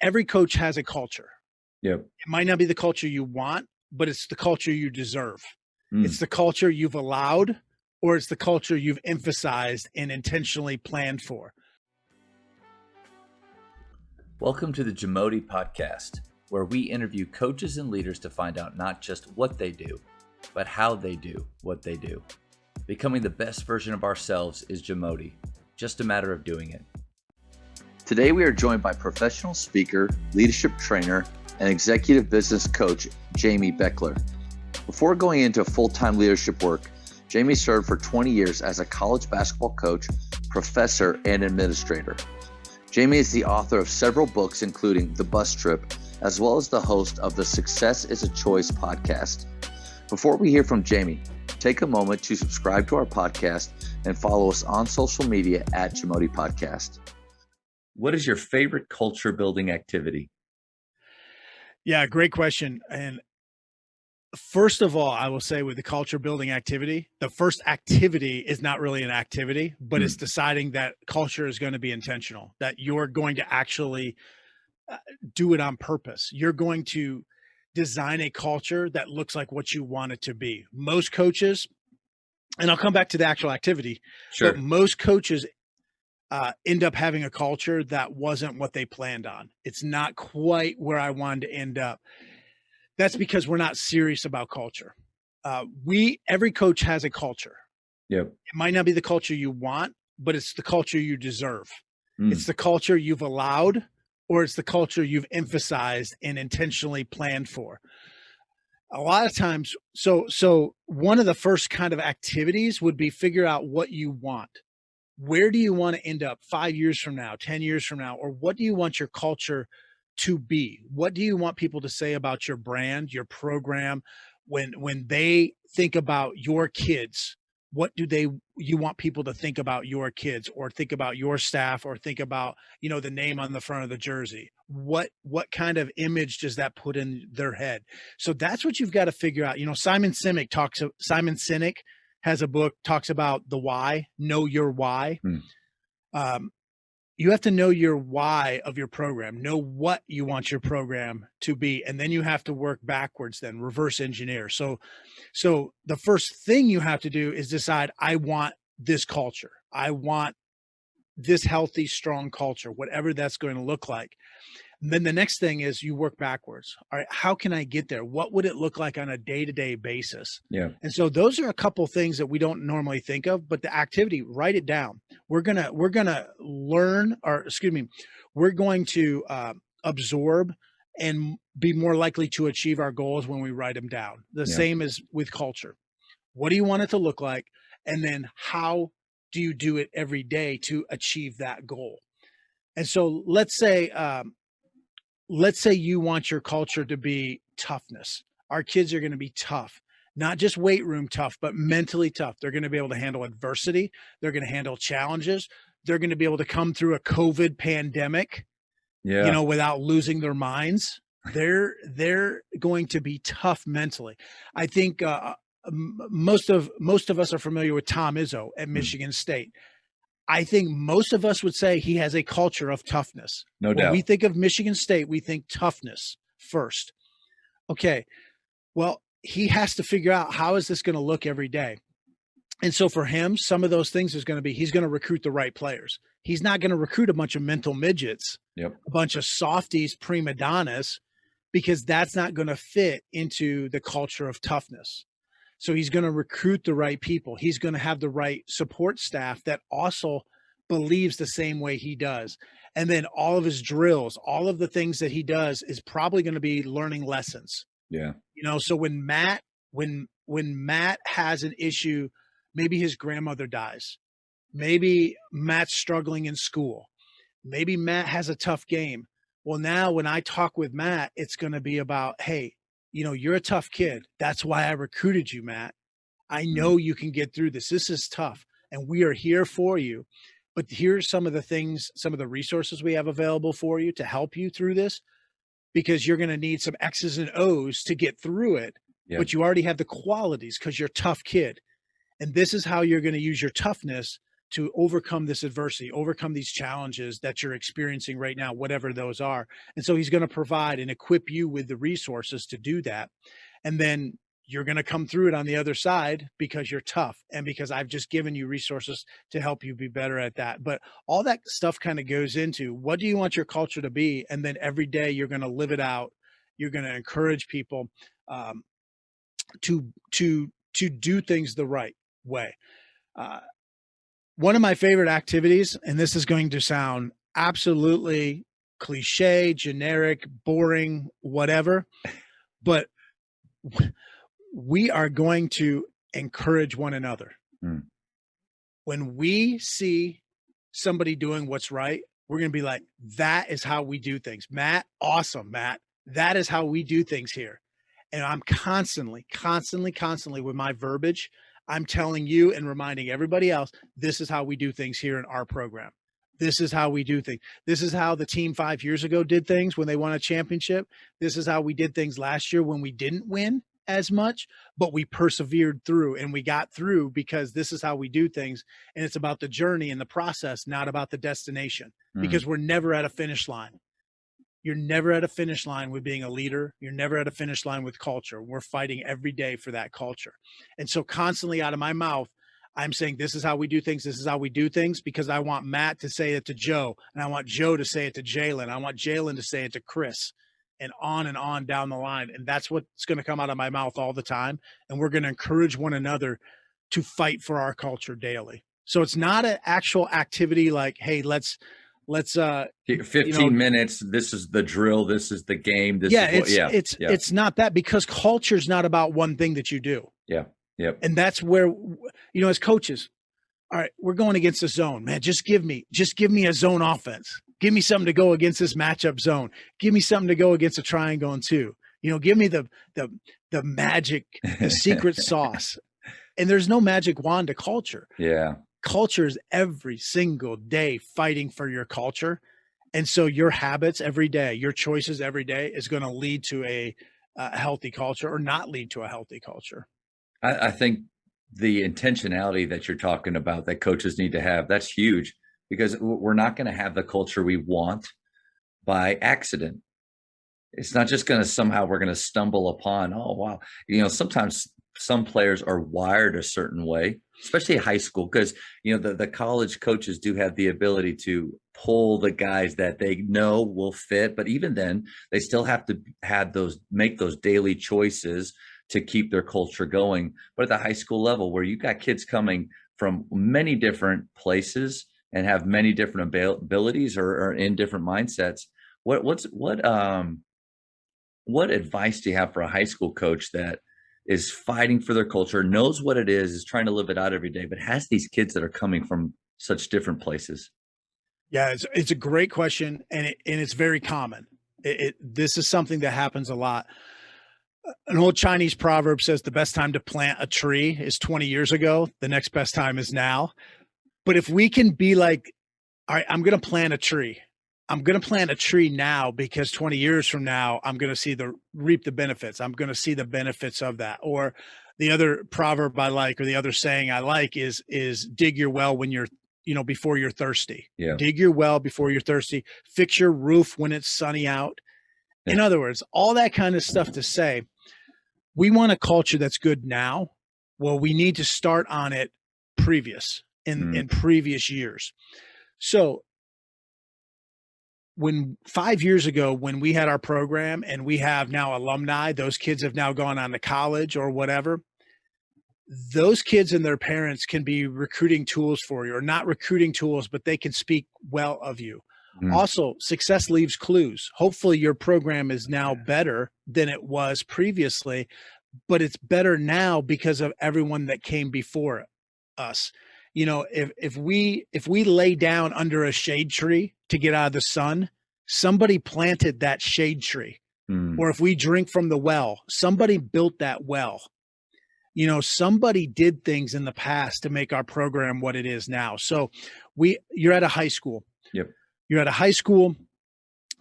every coach has a culture. Yep. It might not be the culture you want, but it's the culture you deserve. It's Mm. the culture you've allowed, or it's the culture you've emphasized and intentionally planned for. Welcome to the Jamy podcast, where we interview coaches and leaders to find out not just what they do, but how they do what they do. Becoming the best version of ourselves is Jamy, just a matter of doing it. Today we are joined by professional speaker, leadership trainer, and executive business coach, Jamy Bechler. Before going into full-time leadership work, Jamy served for 20 years as a college basketball coach, professor, and administrator. Jamy is the author of several books, including The Bus Trip, as well as the host of the Success is a Choice podcast. Before we hear from Jamy, take a moment to subscribe to our podcast and follow us on social media at Jamy Podcast. What is your favorite culture building activity? Yeah, great question. And first of all, I will say with the culture building activity, the first activity is not really an activity, but it's deciding that culture is going to be intentional, that you're going to actually do it on purpose. You're going to design a culture that looks like what you want it to be. Most coaches, and I'll come back to the actual activity, but most coaches end up having a culture that wasn't what they planned on. It's not quite where I wanted to end up. That's because we're not serious about culture. Every coach has a culture. Yep. It might not be the culture you want, but it's the culture you deserve. It's the culture you've allowed, or it's the culture you've emphasized and intentionally planned for. A lot of times, so one of the first kind of activities would be figure out what you want. Where do you want to end up 5 years from now, 10 years from now, or what do you want your culture to be? What do you want people to say about your brand, your program? When they think about your kids, what do you want people to think about your kids, or think about your staff, or think about, the name on the front of the jersey? What kind of image does that put in their head? So that's what you've got to figure out. Simon Sinek has a book, talks about the why, know your why. You have to know your why of your program, know what you want your program to be. And then you have to work backwards, then reverse engineer. So the first thing you have to do is decide, I want this culture. I want this healthy, strong culture, whatever that's going to look like. And then the next thing is you work backwards. All right, how can I get there? What would it look like on a day-to-day basis? Yeah. And so those are a couple things that we don't normally think of, but the activity, write it down. We're going to learn, we're going to absorb and be more likely to achieve our goals when we write them down. The same as with culture. What do you want it to look like? And then how do you do it every day to achieve that goal? And so let's say you want your culture to be toughness. Our kids are going to be tough, not just weight room tough, but mentally tough. They're going to be able to handle adversity. They're going to handle challenges. They're going to be able to come through a COVID pandemic, without losing their minds. They're going to be tough mentally. I think most of us are familiar with Tom Izzo at Michigan State. I think most of us would say he has a culture of toughness. No doubt. When we think of Michigan State, we think toughness first. Okay. Well, he has to figure out, how is this going to look every day? And so for him, some of those things is going to be, he's going to recruit the right players. He's not going to recruit a bunch of mental midgets, a bunch of softies, prima donnas, because that's not going to fit into the culture of toughness. So he's going to recruit the right people. He's going to have the right support staff that also believes the same way he does. And then all of his drills, all of the things that he does is probably going to be learning lessons. Yeah. So when Matt has an issue, maybe his grandmother dies. Maybe Matt's struggling in school. Maybe Matt has a tough game. Well, now when I talk with Matt, it's going to be about, hey, you're a tough kid. That's why I recruited you, Matt. I know you can get through this. This is tough, and we are here for you. But here's some of the things, some of the resources we have available for you to help you through this, because you're going to need some X's and O's to get through it. But you already have the qualities because you're a tough kid. And this is how you're going to use your toughness to overcome this adversity, overcome these challenges that you're experiencing right now, whatever those are. And so he's going to provide and equip you with the resources to do that. And then you're going to come through it on the other side because you're tough and because I've just given you resources to help you be better at that. But all that stuff kind of goes into what do you want your culture to be? And then every day you're going to live it out. You're going to encourage people to do things the right way. One of my favorite activities, and this is going to sound absolutely cliche, generic, boring, whatever, but we are going to encourage one another. When we see somebody doing what's right, we're going to be like, that is how we do things. Matt, awesome, Matt. That is how we do things here. And I'm constantly with my verbiage, I'm telling you and reminding everybody else, this is how we do things here in our program. This is how we do things. This is how the team 5 years ago did things when they won a championship. This is how we did things last year when we didn't win as much, but we persevered through and we got through because this is how we do things. And it's about the journey and the process, not about the destination, because we're never at a finish line. You're never at a finish line with being a leader. You're never at a finish line with culture. We're fighting every day for that culture. And so constantly out of my mouth, I'm saying, this is how we do things. This is how we do things, because I want Matt to say it to Joe, and I want Joe to say it to Jalen. I want Jalen to say it to Chris, and on down the line. And that's what's going to come out of my mouth all the time. And we're going to encourage one another to fight for our culture daily. So it's not an actual activity like, hey, let's 15 minutes. This is the drill. This is the game. It's not that, because culture is not about one thing that you do. Yeah. Yep. And that's where, as coaches, all right, we're going against a zone, man. Just give me a zone offense. Give me something to go against this matchup zone. Give me something to go against a triangle and two. Give me the magic, the secret sauce. And there's no magic wand to culture. Yeah. Culture is every single day fighting for your culture. And so your habits every day, your choices every day is going to lead to a healthy culture or not lead to a healthy culture. I think the intentionality that you're talking about that coaches need to have, that's huge, because we're not going to have the culture we want by accident. It's not just going to somehow we're going to stumble upon, oh, wow. Sometimes some players are wired a certain way, especially high school, because, the college coaches do have the ability to pull the guys that they know will fit. But even then, they still have to make those daily choices to keep their culture going. But at the high school level, where you got kids coming from many different places and have many different abilities or in different mindsets, what advice do you have for a high school coach that is fighting for their culture, knows what it is trying to live it out every day, but has these kids that are coming from such different places? Yeah, it's a great question, and it's very common. This is something that happens a lot. An old Chinese proverb says the best time to plant a tree is 20 years ago. The next best time is now. But if we can be like, all right, I'm going to plant a tree. I'm going to plant a tree now, because 20 years from now, I'm going to reap the benefits. I'm going to see the benefits of that. Or the other proverb I like, or the other saying I like is dig your well when you're, before you're thirsty. Yeah. Dig your well before you're thirsty. Fix your roof when it's sunny out. Yeah. In other words, all that kind of stuff to say, we want a culture that's good now. Well, we need to start on it in previous years. So when 5 years ago, when we had our program and we have now alumni, those kids have now gone on to college or whatever, those kids and their parents can be recruiting tools for you, or not recruiting tools, but they can speak well of you. Also, success leaves clues. Hopefully your program is now better than it was previously, but it's better now because of everyone that came before us. If we lay down under a shade tree to get out of the sun, somebody planted that shade tree. Or if we drink from the well, somebody built that well. Somebody did things in the past to make our program what it is now. So you're at a high school. Yep. You're at a high school.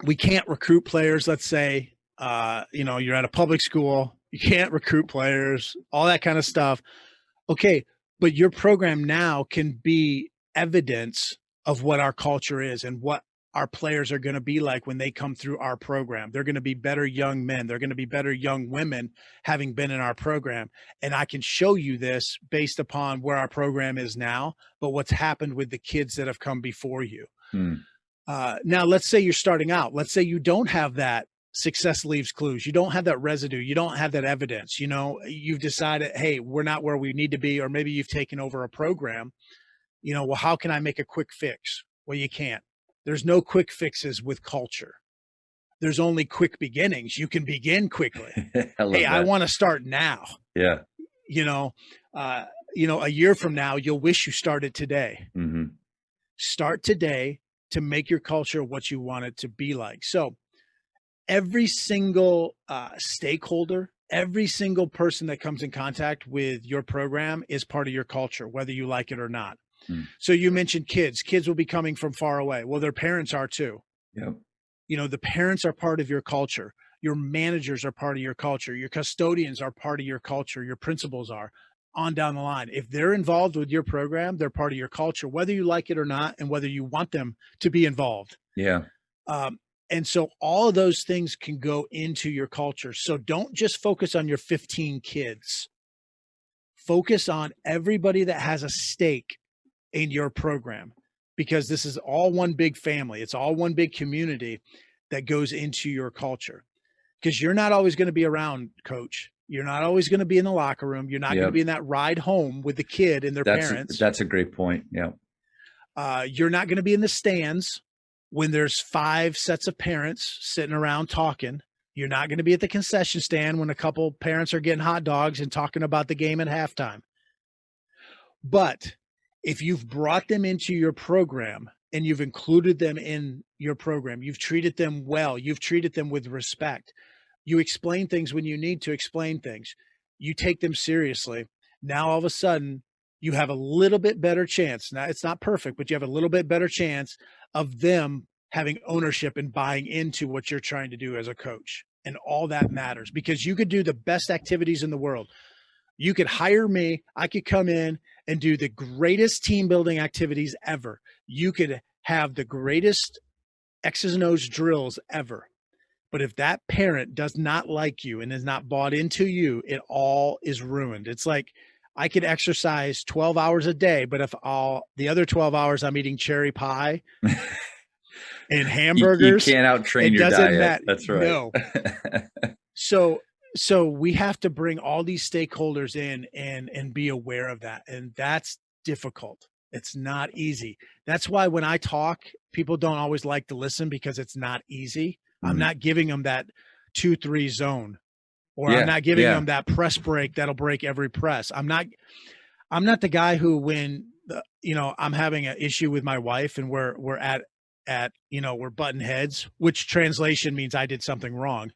We can't recruit players. Let's say, you're at a public school. You can't recruit players, all that kind of stuff. Okay. But your program now can be evidence of what our culture is and what our players are going to be like when they come through our program. They're going to be better young men. They're going to be better young women having been in our program. And I can show you this based upon where our program is now, but what's happened with the kids that have come before you. Now, let's say you're starting out. Let's say you don't have that success leaves clues. You don't have that residue. You don't have that evidence. You know, you've decided, hey, we're not where we need to be, or maybe you've taken over a program. You know, well, how can I make a quick fix? Well, you can't. There's no quick fixes with culture. There's only quick beginnings. You can begin quickly. I want to start now. Yeah. You know, a year from now, you'll wish you started today. Start today to make your culture what you want it to be like. So every single stakeholder, every single person that comes in contact with your program is part of your culture, whether you like it or not. So you mentioned kids. Kids will be coming from far away. Well, their parents are too. Yep. You know, the parents are part of your culture. Your managers are part of your culture. Your custodians are part of your culture. Your principals are, on down the line. If they're involved with your program, they're part of your culture, whether you like it or not, and whether you want them to be involved. Yeah. And so all of those things can go into your culture. So don't just focus on your 15 kids. Focus on everybody that has a stake in your program, because this is all one big family. It's all one big community that goes into your culture, because you're not always going to be around, coach. You're not always going to be in the locker room. You're not going to be in that ride home with the kid and their parents. That's a great point. Yeah. You're not going to be in the stands when there's 5 sets of parents sitting around talking. You're not going to be at the concession stand when a couple parents are getting hot dogs and talking about the game at halftime. But if you've brought them into your program and you've included them in your program, you've treated them well, you've treated them with respect, you explain things when you need to explain things, you take them seriously, now all of a sudden you have a little bit better chance. Now, it's not perfect, but you have a little bit better chance of them having ownership and buying into what you're trying to do as a coach. And all that matters, because you could do the best activities in the world. You could hire me. I could come in and do the greatest team building activities ever. You could have the greatest X's and O's drills ever. But if that parent does not like you and is not bought into you, it all is ruined. It's like I could exercise 12 hours a day, but if the other 12 hours I'm eating cherry pie and hamburgers, you can't out-train your diet. That's right. No. So we have to bring all these stakeholders in and be aware of that. And that's difficult. It's not easy. That's why when I talk, people don't always like to listen, because it's not easy. I'm not giving them that 2-3 zone, or I'm not giving them that press break that'll break every press. I'm not the guy who, when I'm having an issue with my wife and we're we're butting heads, which translation means I did something wrong.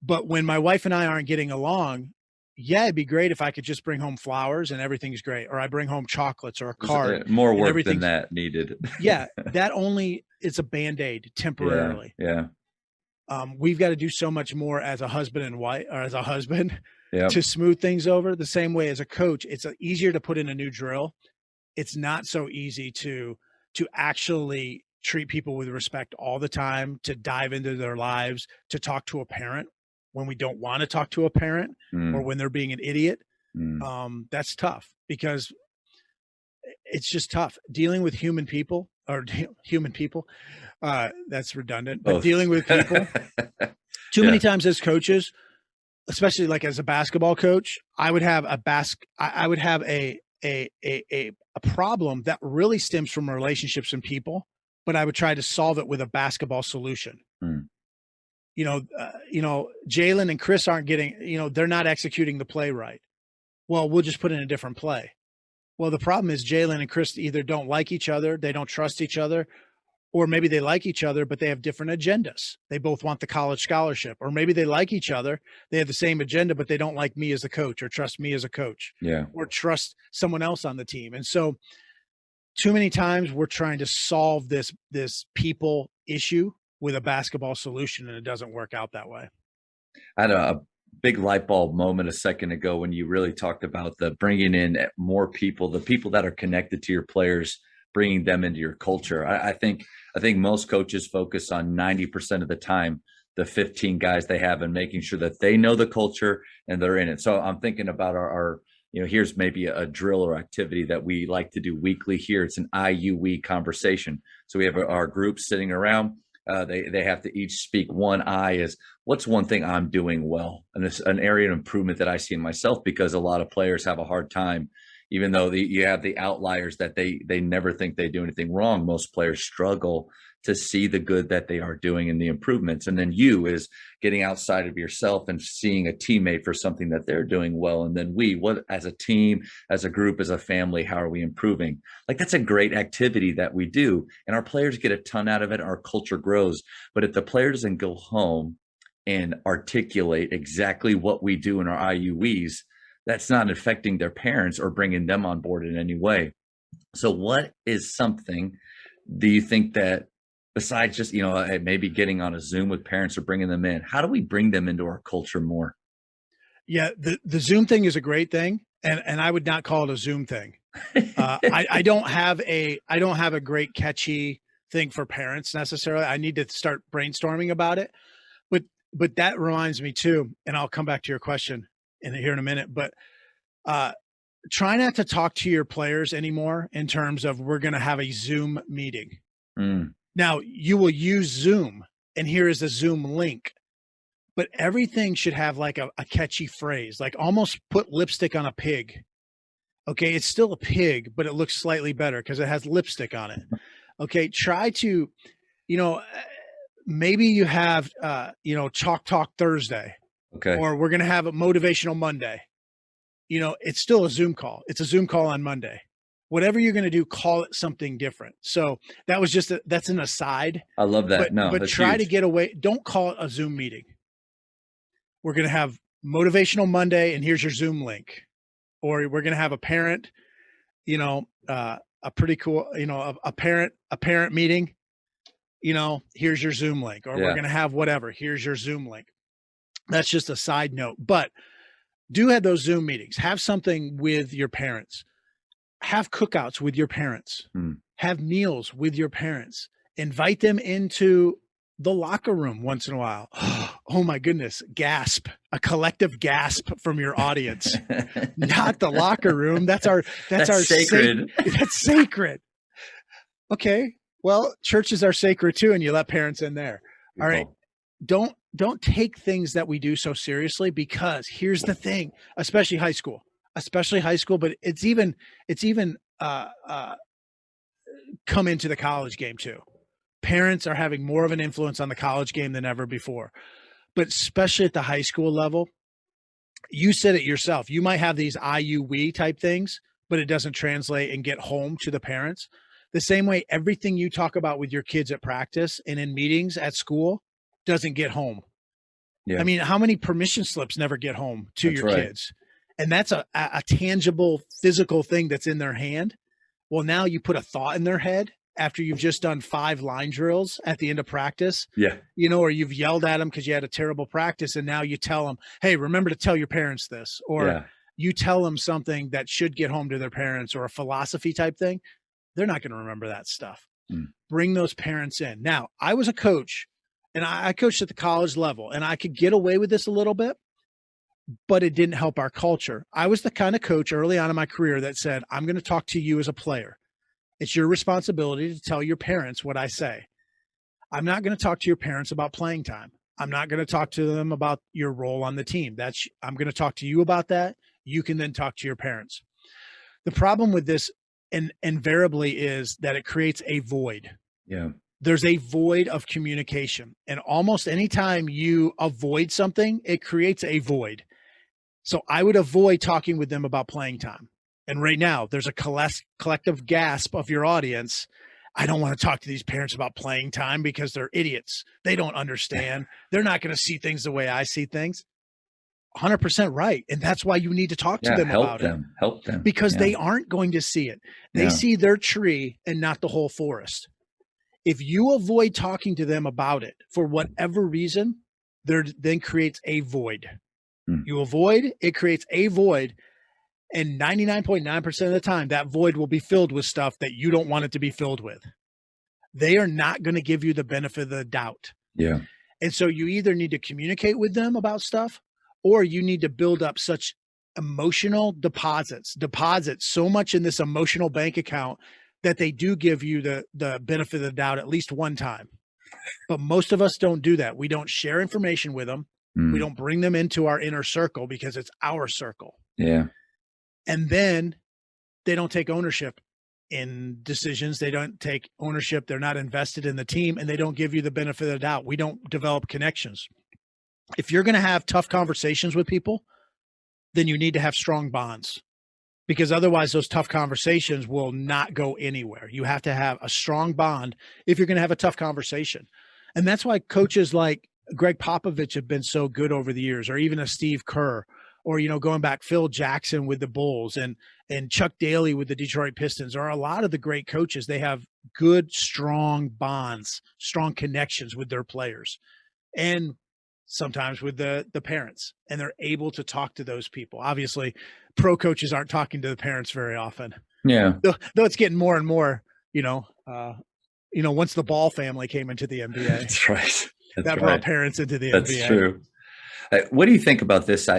But when my wife and I aren't getting along, it'd be great if I could just bring home flowers and everything's great. Or I bring home chocolates or a card. More work than that needed. That only is a Band-Aid temporarily. Yeah. We've got to do so much more as a husband and wife, or as a husband, to smooth things over. The same way as a coach, it's easier to put in a new drill. It's not so easy to actually treat people with respect all the time, to dive into their lives, to talk to a parent when we don't want to talk to a parent, or when they're being an idiot. That's tough, because it's just tough dealing with human people. That's redundant, but dealing with people too many times as coaches, especially like as a basketball coach, I would have a problem that really stems from relationships and people, but I would try to solve it with a basketball solution. Jalen and Chris aren't getting, they're not executing the play right. Well, we'll just put in a different play. Well, the problem is Jalen and Chris either don't like each other, they don't trust each other, or maybe they like each other, but they have different agendas. They both want the college scholarship, or maybe they like each other. They have the same agenda, but they don't like me as a coach, or trust me as a coach, or trust someone else on the team. And so too many times we're trying to solve this people issue with a basketball solution, and it doesn't work out that way. I had a big light bulb moment a second ago when you really talked about the bringing in more people, the people that are connected to your players bringing them into your culture. I think most coaches focus on 90% of the time, the 15 guys they have, and making sure that they know the culture and they're in it. So I'm thinking about our here's maybe a drill or activity that we like to do weekly here. It's an IUE conversation. So we have our group sitting around. They have to each speak. One I is, what's one thing I'm doing well? And it's an area of improvement that I see in myself, because a lot of players have a hard time, even though you have the outliers that they never think they do anything wrong. Most players struggle to see the good that they are doing and the improvements. And then you is getting outside of yourself and seeing a teammate for something that they're doing well. And then what as a team, as a group, as a family, how are we improving? Like, that's a great activity that we do. And our players get a ton out of it. Our culture grows. But if the player doesn't go home and articulate exactly what we do in our IUEs, that's not affecting their parents or bringing them on board in any way. So what is something, do you think, that besides just, maybe getting on a Zoom with parents or bringing them in, how do we bring them into our culture more? Yeah, the Zoom thing is a great thing, and I would not call it a Zoom thing. I don't have a great catchy thing for parents necessarily. I need to start brainstorming about it. But that reminds me too, and I'll come back to your question here in a minute. But try not to talk to your players anymore in terms of, we're going to have a Zoom meeting. Now, you will use Zoom, and here is the Zoom link, but everything should have like a catchy phrase, like almost put lipstick on a pig. Okay. It's still a pig, but it looks slightly better because it has lipstick on it. Okay. Try to, maybe you have, Chalk Talk Thursday. Okay. Or we're going to have a motivational Monday. It's still a Zoom call. It's a Zoom call on Monday. Whatever you're going to do, call it something different. So that was that's an aside. I love that. But try to get away. Don't call it a Zoom meeting. We're going to have motivational Monday, and here's your Zoom link. Or we're going to have a parent, a pretty cool, a parent meeting, here's your Zoom link. Or we're going to have whatever, here's your Zoom link. That's just a side note. But do have those Zoom meetings. Have something with your parents. Have cookouts with your parents. Have meals with your parents. Invite them into the locker room once in a while. Oh my goodness. Gasp. A collective gasp from your audience. Not the locker room. That's our sacred. That's sacred. Okay. Well, churches are sacred too, and you let parents in there. All right. Don't take things that we do so seriously, because here's the thing, especially high school, but it's even come into the college game too. Parents are having more of an influence on the college game than ever before, but especially at the high school level. You said it yourself. You might have these IUE type things, but it doesn't translate and get home to the parents. The same way everything you talk about with your kids at practice and in meetings at school doesn't get home. Yeah. I mean, how many permission slips never get home to your kids? And that's a tangible physical thing that's in their hand. Well, now you put a thought in their head after you've just done 5 line drills at the end of practice. Yeah. Or you've yelled at them because you had a terrible practice, and now you tell them, hey, remember to tell your parents this. Or you tell them something that should get home to their parents, or a philosophy type thing. They're not going to remember that stuff. Bring those parents in. Now, I was a coach, and I coached at the college level, and I could get away with this a little bit, but it didn't help our culture. I was the kind of coach early on in my career that said, I'm going to talk to you as a player. It's your responsibility to tell your parents what I say. I'm not going to talk to your parents about playing time. I'm not going to talk to them about your role on the team. I'm going to talk to you about that. You can then talk to your parents. The problem with this invariably is that it creates a void. Yeah. There's a void of communication. And almost anytime you avoid something, it creates a void. So I would avoid talking with them about playing time. And right now, there's a collective gasp of your audience. I don't want to talk to these parents about playing time because they're idiots. They don't understand. They're not going to see things the way I see things. 100% right. And that's why you need to talk to them about it. Help them. Because they aren't going to see it. They see their tree and not the whole forest. If you avoid talking to them about it for whatever reason, there then creates a void. You avoid, it creates a void. And 99.9% of the time, that void will be filled with stuff that you don't want it to be filled with. They are not going to give you the benefit of the doubt. Yeah. And so you either need to communicate with them about stuff, or you need to build up such emotional deposits so much in this emotional bank account that they do give you the benefit of the doubt at least one time. But most of us don't do that. We don't share information with them. We don't bring them into our inner circle because it's our circle. Yeah. And then they don't take ownership in decisions. They don't take ownership. They're not invested in the team, and they don't give you the benefit of the doubt. We don't develop connections. If you're going to have tough conversations with people, then you need to have strong bonds, because otherwise those tough conversations will not go anywhere. You have to have a strong bond if you're going to have a tough conversation. And that's why coaches like Greg Popovich have been so good over the years, or even a Steve Kerr, or, going back, Phil Jackson with the Bulls and Chuck Daly with the Detroit Pistons, or a lot of the great coaches. They have good, strong bonds, strong connections with their players, and sometimes with the parents, and they're able to talk to those people. Obviously, pro coaches aren't talking to the parents very often. Yeah. Though it's getting more and more, once the Ball family came into the NBA. That's right. That brought parents into the NBA. That's true. What do you think about this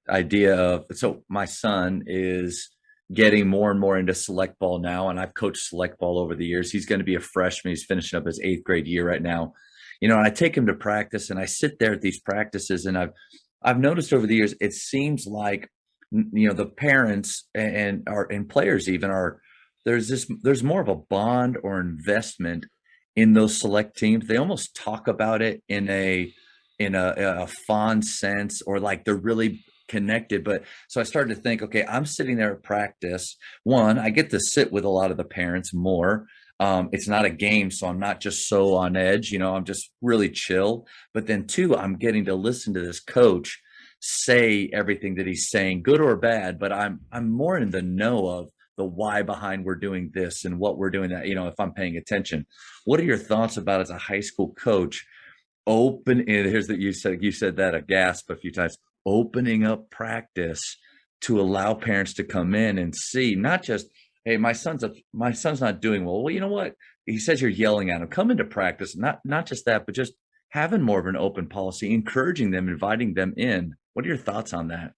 idea of, so my son is getting more and more into select ball now, and I've coached select ball over the years. He's going to be a freshman. He's finishing up his 8th grade year right now. And I take him to practice, and I sit there at these practices, and I've noticed over the years, it seems like, the parents and players even there's more of a bond or investment in those select teams. They almost talk about it in a fond sense, or like they're really connected. But so I started to think, okay, I'm sitting there at practice. One, I get to sit with a lot of the parents more. It's not a game, so I'm not just so on edge, I'm just really chill. But then 2, I'm getting to listen to this coach say everything that he's saying, good or bad, but I'm more in the know of the why behind we're doing this and what we're doing that, if I'm paying attention. What are your thoughts about, as a high school coach, and here's that you said that a gasp a few times, opening up practice to allow parents to come in and see, not just, hey, my son's not doing well. Well, you know what? He says you're yelling at him. Come into practice. Not just that, but just having more of an open policy, encouraging them, inviting them in. What are your thoughts on that?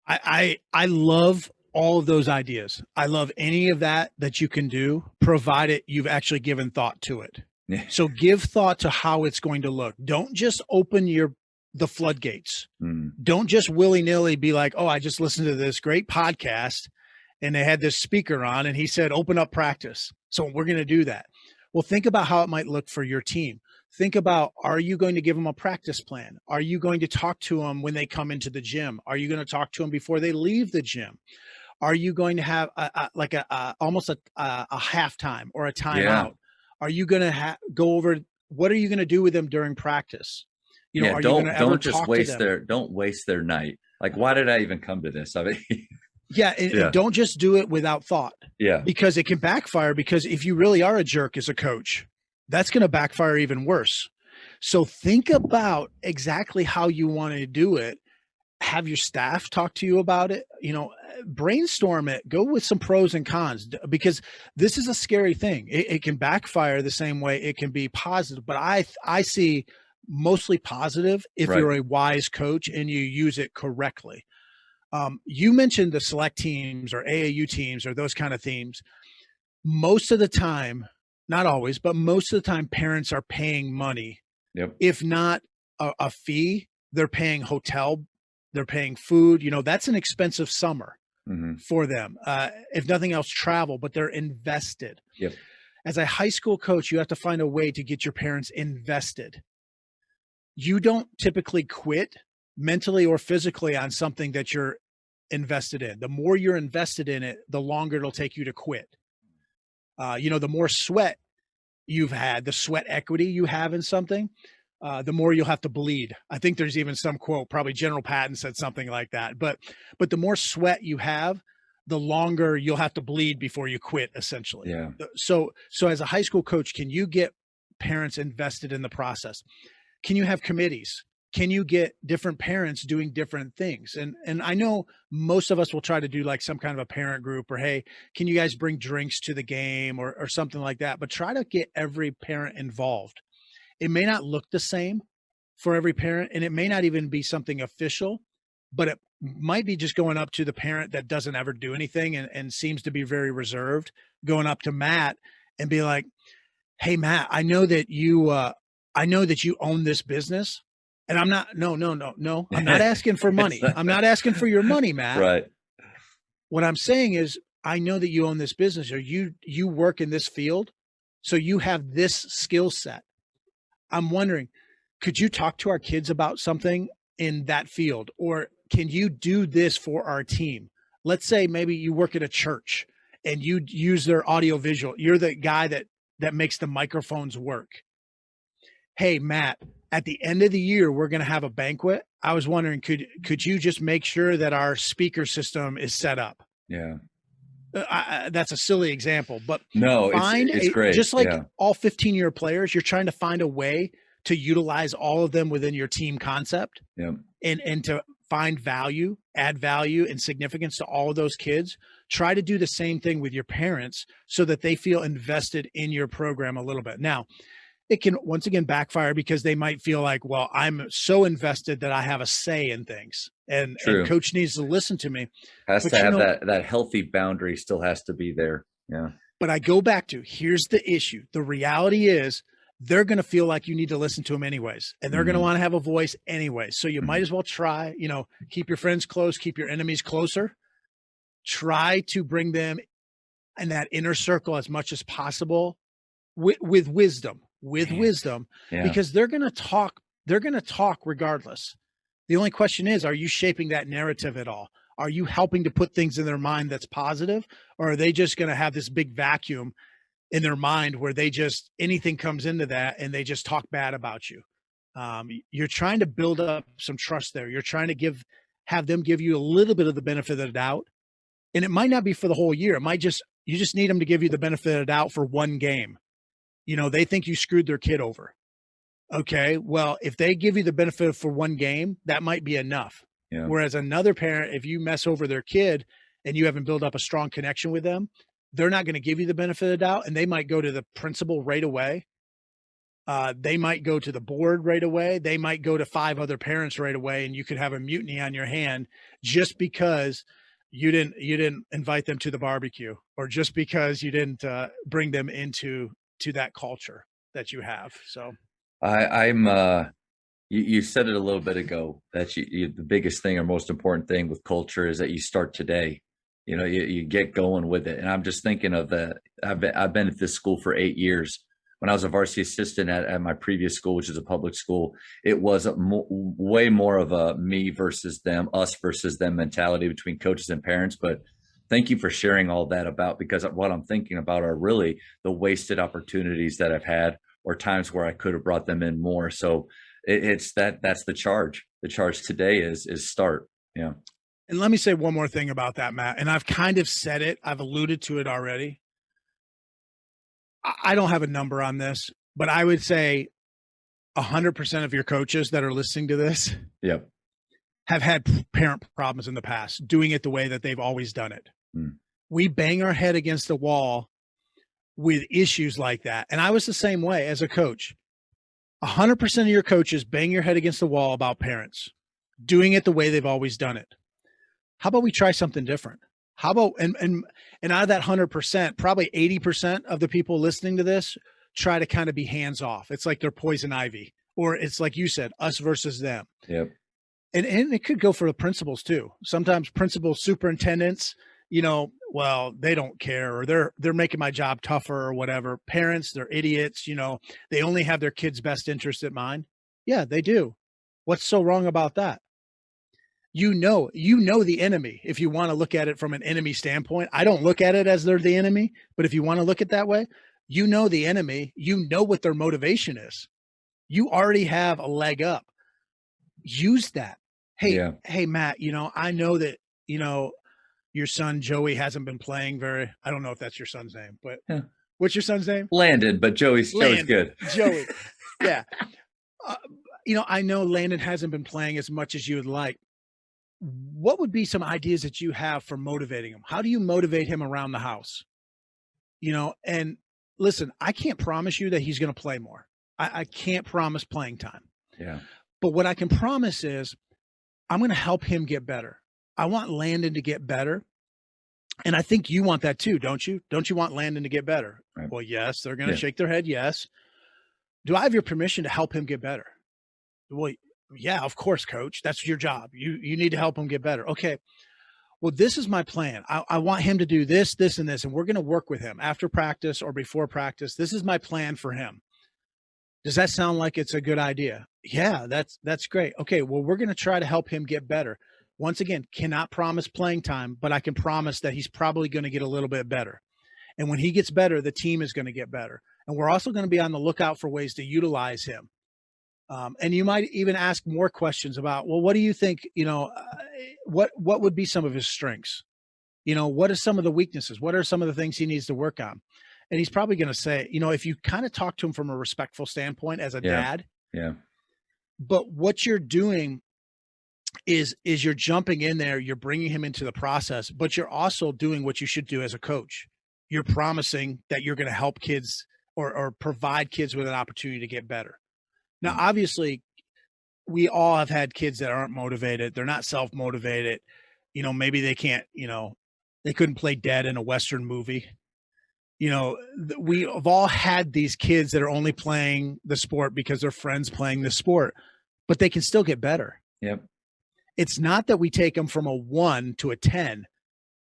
I love all of those ideas. I love any of that you can do, provided you've actually given thought to it. Yeah. So give thought to how it's going to look. Don't just open the floodgates. Don't just willy-nilly be like, oh, I just listened to this great podcast and they had this speaker on and he said, open up practice. So we're going to do that. Well, think about how it might look for your team. Think about, are you going to give them a practice plan? Are you going to talk to them when they come into the gym? Are you going to talk to them before they leave the gym? Are you going to have almost a halftime or a timeout? Yeah. Are you going to go over, what are you going to do with them during practice? Are don't you going to just waste don't waste their night. Like, why did I even come to this? I mean, and don't just do it without thought. Yeah. Because it can backfire, because if you really are a jerk as a coach, that's going to backfire even worse. So think about exactly how you want to do it. Have your staff talk to you about it, brainstorm it, go with some pros and cons, because this is a scary thing. It can backfire the same way it can be positive, but I see mostly positive if Right. you're a wise coach and you use it correctly. You mentioned the select teams or AAU teams or those kind of themes. Most of the time, not always, but most of the time, parents are paying money. Yep. If not a fee, they're paying hotel, they're paying food. That's an expensive summer for them. If nothing else, travel, but they're invested. Yep. As a high school coach, you have to find a way to get your parents invested. You don't typically quit mentally or physically on something that you're invested in. The more you're invested in it, the longer it'll take you to quit. The more sweat you've had, the sweat equity you have in something, the more you'll have to bleed. I think there's even some quote, probably General Patton said something like that. But the more sweat you have, the longer you'll have to bleed before you quit, essentially. Yeah. So as a high school coach, can you get parents invested in the process? Can you have committees? can you get different parents doing different things? And I know most of us will try to do like some kind of a parent group, or, hey, can you guys bring drinks to the game, or something like that, but try to get every parent involved. It may not look the same for every parent, and it may not even be something official, but it might be just going up to the parent that doesn't ever do anything and seems to be very reserved, going up to Matt and be like, hey, Matt, I know that you own this business, and I'm not, no, I'm not asking for money. I'm not asking for your money, Matt. Right. What I'm saying is, I know that you own this business, or you work in this field, so you have this skill set. I'm wondering, could you talk to our kids about something in that field? Or can you do this for our team? Let's say maybe you work at a church and you use their audio visual. You're the guy that makes the microphones work. Hey, Matt, at the end of the year, we're going to have a banquet. I was wondering, could you just make sure that our speaker system is set up? Yeah. That's a silly example, but no, it's great. Just like all 15-year players, you're trying to find a way to utilize all of them within your team concept, and to find value, add value and significance to all of those kids. Try to do the same thing with your parents so that they feel invested in your program a little bit. Now, it can once again backfire because they might feel like, well, I'm so invested that I have a say in things, and coach needs to listen to me. Has to have that healthy boundary still has to be there. Yeah. But I go back to, here's the issue. The reality is they're going to feel like you need to listen to them anyways, and they're going to want to have a voice anyway. So you might as well try, keep your friends close, keep your enemies closer. Try to bring them in that inner circle as much as possible with wisdom. Because they're going to talk regardless. The only question is, are you shaping that narrative at all? Are you helping to put things in their mind that's positive, or are they just going to have this big vacuum in their mind where they just, anything comes into that and they just talk bad about you? You're trying to build up some trust there. You're trying to have them give you a little bit of the benefit of the doubt. And it might not be for the whole year. It might you just need them to give you the benefit of the doubt for one game. They think you screwed their kid over. Okay, well, if they give you the benefit for one game, that might be enough. Yeah. Whereas another parent, if you mess over their kid and you haven't built up a strong connection with them, they're not going to give you the benefit of the doubt, and they might go to the principal right away. They might go to the board right away. They might go to 5 other parents right away, and you could have a mutiny on your hand just because you didn't invite them to the barbecue, or just because you didn't bring them into that culture that you have. So you said it a little bit ago that the biggest thing or most important thing with culture is that you start today. You get going with it. And I'm just thinking of that. I've been at this school for 8 years. When I was a varsity assistant at my previous school, which is a public school, it was way more of a me versus them, us versus them mentality between coaches and parents. But thank you for sharing all that because what I'm thinking about are really the wasted opportunities that I've had, or times where I could have brought them in more. So that's the charge. The charge today is start. Yeah. And let me say one more thing about that, Matt. And I've kind of said it. I've alluded to it already. I don't have a number on this, but I would say 100% of your coaches that are listening to this have had parent problems in the past, doing it the way that they've always done it. We bang our head against the wall with issues like that. And I was the same way as a coach. 100% of your coaches bang your head against the wall about parents doing it the way they've always done it. How about we try something different? How about, and out of that 100%, probably 80% of the people listening to this try to kind of be hands off. It's like they're poison ivy, or it's like you said, us versus them. Yep. And it could go for the principals too. Sometimes principals, superintendents, well, they don't care, or they're making my job tougher or whatever. Parents, they're idiots. They only have their kids' best interest at mind. Yeah, they do. What's so wrong about that? You know the enemy. If you want to look at it from an enemy standpoint, I don't look at it as they're the enemy, but if you want to look at that way, the enemy, what their motivation is. You already have a leg up. Use that. Hey, Matt, I know that, your son, Joey, hasn't been playing I don't know if that's your son's name, but what's your son's name? Landon, but Joey's good. Joey. Yeah. I know Landon hasn't been playing as much as you would like. What would be some ideas that you have for motivating him? How do you motivate him around the house? And listen, I can't promise you that he's going to play more. I can't promise playing time. Yeah. But what I can promise is I'm going to help him get better. I want Landon to get better. And I think you want that too, don't you? Don't you want Landon to get better? Right. Well, yes, they're going to shake their head. Yes. Do I have your permission to help him get better? Well, yeah, of course, coach. That's your job. You need to help him get better. Okay. Well, this is my plan. I want him to do this, this, and this, and we're going to work with him after practice or before practice. This is my plan for him. Does that sound like it's a good idea? Yeah, that's great. Okay, well, we're going to try to help him get better. Once again, cannot promise playing time, but I can promise that he's probably going to get a little bit better. And when he gets better, the team is going to get better. And we're also going to be on the lookout for ways to utilize him. And you might even ask more questions about, well, what do you think, what would be some of his strengths? What are some of the weaknesses? What are some of the things he needs to work on? And he's probably going to say, if you kind of talk to him from a respectful standpoint as a dad, but what you're doing is you're jumping in there, you're bringing him into the process, but you're also doing what you should do as a coach. You're promising that you're going to help kids or provide kids with an opportunity to get better. Now, obviously, we all have had kids that aren't motivated. They're not self-motivated. Maybe they can't, they couldn't play dead in a Western movie. We have all had these kids that are only playing the sport because their friends playing the sport, but they can still get better. Yep. It's not that we take them from a 1 to a 10.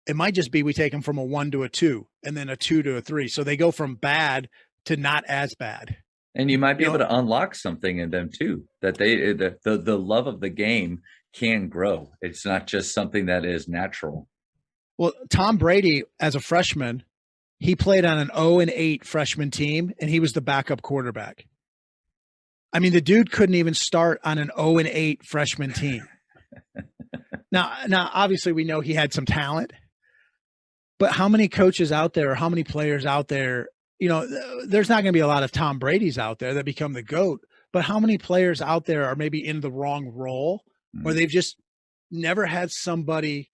It might just be we take them from a 1 to a 2 and then a 2 to a 3. So they go from bad to not as bad. And you might be able to unlock something in them too, that the love of the game can grow. It's not just something that is natural. Well, Tom Brady, as a freshman, he played on an 0-8 freshman team, and he was the backup quarterback. I mean, the dude couldn't even start on an 0-8 freshman team. Now, obviously, we know he had some talent, but how many coaches out there, or how many players out there, there's not going to be a lot of Tom Brady's out there that become the GOAT, but how many players out there are maybe in the wrong role, or they've just never had somebody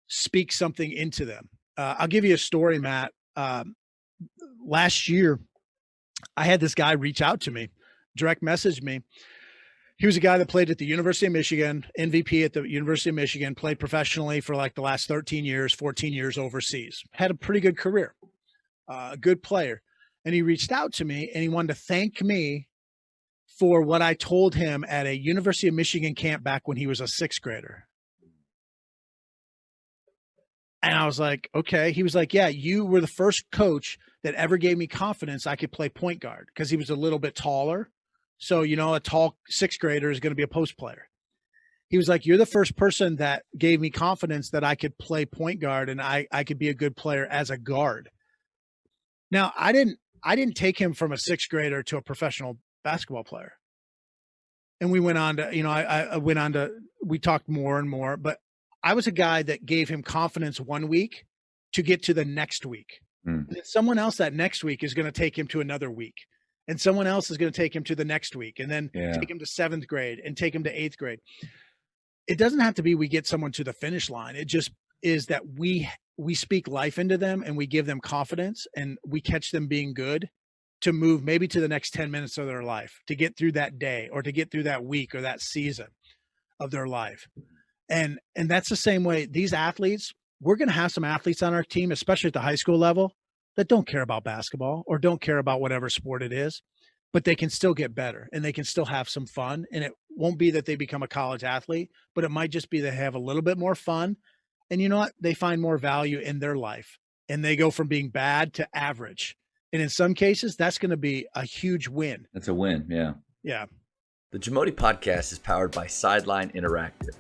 speak something into them. I'll give you a story, Matt. Last year, I had this guy reach out to me, direct message me. He was a guy that played at the University of Michigan, MVP at the University of Michigan, played professionally for like the last 13 years, 14 years overseas, had a pretty good career, a good player. And he reached out to me and he wanted to thank me for what I told him at a University of Michigan camp back when he was a 6th grader. And I was like, okay. He was like, yeah, you were the first coach that ever gave me confidence I could play point guard, because he was a little bit taller. So, a tall 6th grader is going to be a post player. He was like, you're the first person that gave me confidence that I could play point guard and I could be a good player as a guard. Now, I didn't take him from a 6th grader to a professional basketball player. And we went on to, we talked more and more, but I was a guy that gave him confidence one week to get to the next week. And then someone else that next week is going to take him to another week. And someone else is going to take him to the next week, and then take him to 7th grade and take him to 8th grade. It doesn't have to be we get someone to the finish line. It just is that we speak life into them and we give them confidence and we catch them being good to move maybe to the next 10 minutes of their life, to get through that day or to get through that week or that season of their life. And that's the same way these athletes, we're going to have some athletes on our team, especially at the high school level, that don't care about basketball or don't care about whatever sport it is, but they can still get better and they can still have some fun. And it won't be that they become a college athlete, but it might just be they have a little bit more fun. And you know what? They find more value in their life and they go from being bad to average. And in some cases, that's going to be a huge win. That's a win. Yeah. Yeah. The Jamy podcast is powered by Sideline Interactive.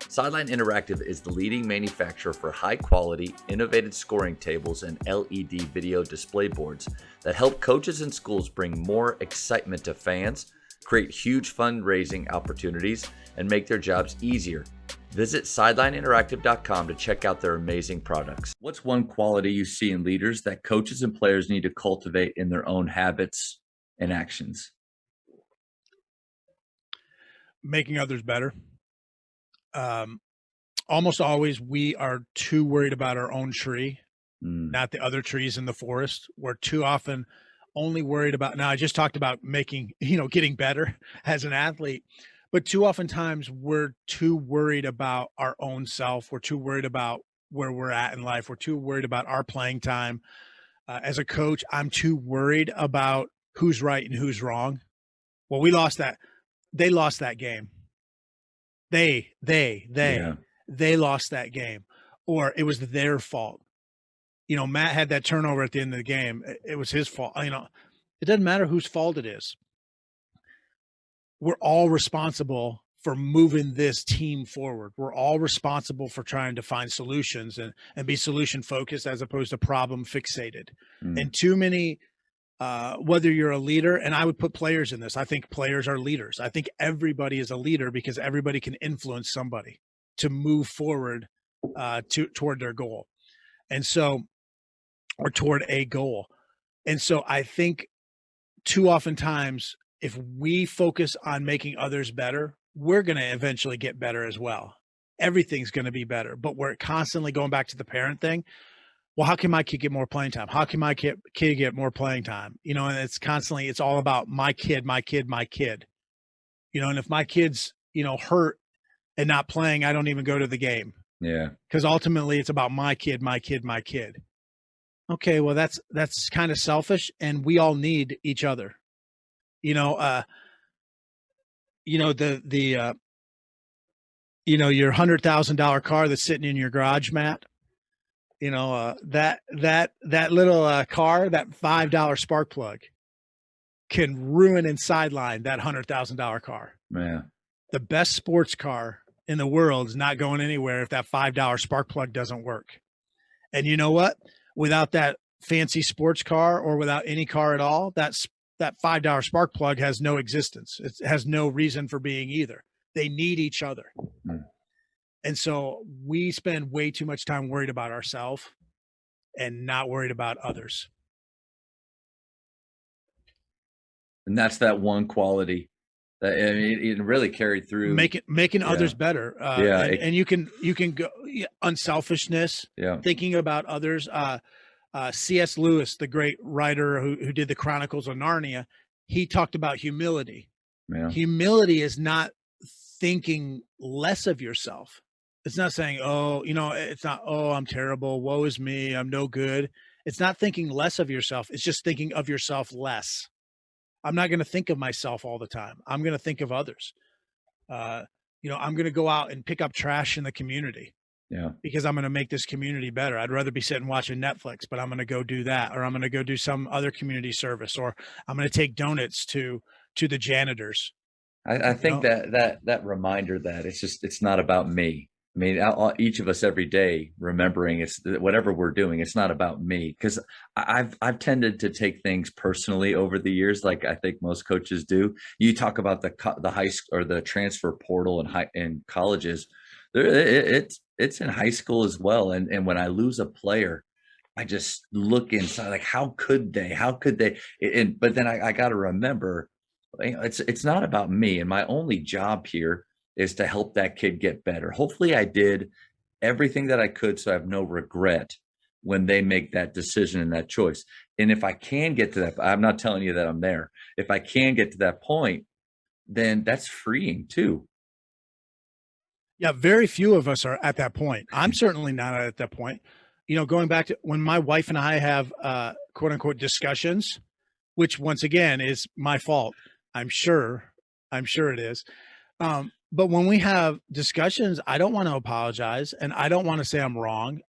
Sideline Interactive is the leading manufacturer for high-quality, innovative scoring tables and LED video display boards that help coaches and schools bring more excitement to fans, create huge fundraising opportunities, and make their jobs easier. Visit sidelineinteractive.com to check out their amazing products. What's one quality you see in leaders that coaches and players need to cultivate in their own habits and actions? making others better. Almost always we are too worried about our own tree, not the other trees in the forest. We're too often only worried about, now I just talked about making, getting better as an athlete, but too oftentimes we're too worried about our own self. We're too worried about where we're at in life. We're too worried about our playing time. As a coach, I'm too worried about who's right and who's wrong. Well, we lost that. They lost that game. They lost that game, or it was their fault. Matt had that turnover at the end of the game. It was his fault. It doesn't matter whose fault it is. We're all responsible for moving this team forward. We're all responsible for trying to find solutions and be solution focused as opposed to problem fixated. And too many, whether you're a leader, and I would put players in this, I think players are leaders. I think everybody is a leader because everybody can influence somebody to move forward toward their goal. And so, or toward a goal. And so I think too oftentimes, if we focus on making others better, we're going to eventually get better as well. Everything's going to be better, but we're constantly going back to the parent thing. Well, how can my kid get more playing time? How can my kid get more playing time? And it's all about my kid. And if my kid's, hurt and not playing, I don't even go to the game. Yeah. Because ultimately it's about my kid. Okay, well, that's kind of selfish, and we all need each other. Your $100,000 car that's sitting in your garage, Matt. That little car, that $5 spark plug, can ruin and sideline that $100,000 car. Man, the best sports car in the world is not going anywhere if that $5 spark plug doesn't work. And you know what? Without that fancy sports car, or without any car at all, that $5 spark plug has no existence. It has no reason for being either. They need each other. And so we spend way too much time worried about ourselves and not worried about others. And that's that one quality that it really carried through. Making others better. And you can go unselfishness, thinking about others. C.S. Lewis, the great writer who did the Chronicles of Narnia, he talked about humility. Yeah. Humility is not thinking less of yourself. It's not saying, it's not, I'm terrible, woe is me, I'm no good. It's not thinking less of yourself. It's just thinking of yourself less. I'm not going to think of myself all the time. I'm going to think of others. I'm going to go out and pick up trash in the community. Yeah. Because I'm going to make this community better. I'd rather be sitting watching Netflix, but I'm going to go do that, or I'm going to go do some other community service, or I'm going to take donuts to the janitors. I think that reminder that it's not about me. I mean, each of us every day remembering it's whatever we're doing, it's not about me, because I've tended to take things personally over the years, like I think most coaches do. You talk about the high school or the transfer portal in colleges. It's in high school as well. And when I lose a player, I just look inside, like, how could they? But then I got to remember, it's not about me. And my only job here is to help that kid get better. Hopefully I did everything that I could so I have no regret when they make that decision and that choice. And if I can get to that, I'm not telling you that I'm there. If I can get to that point, then that's freeing too. Yeah, very few of us are at that point. I'm certainly not at that point. Going back to when my wife and I have quote unquote discussions, which once again is my fault. I'm sure it is. But when we have discussions, I don't want to apologize, and I don't want to say I'm wrong,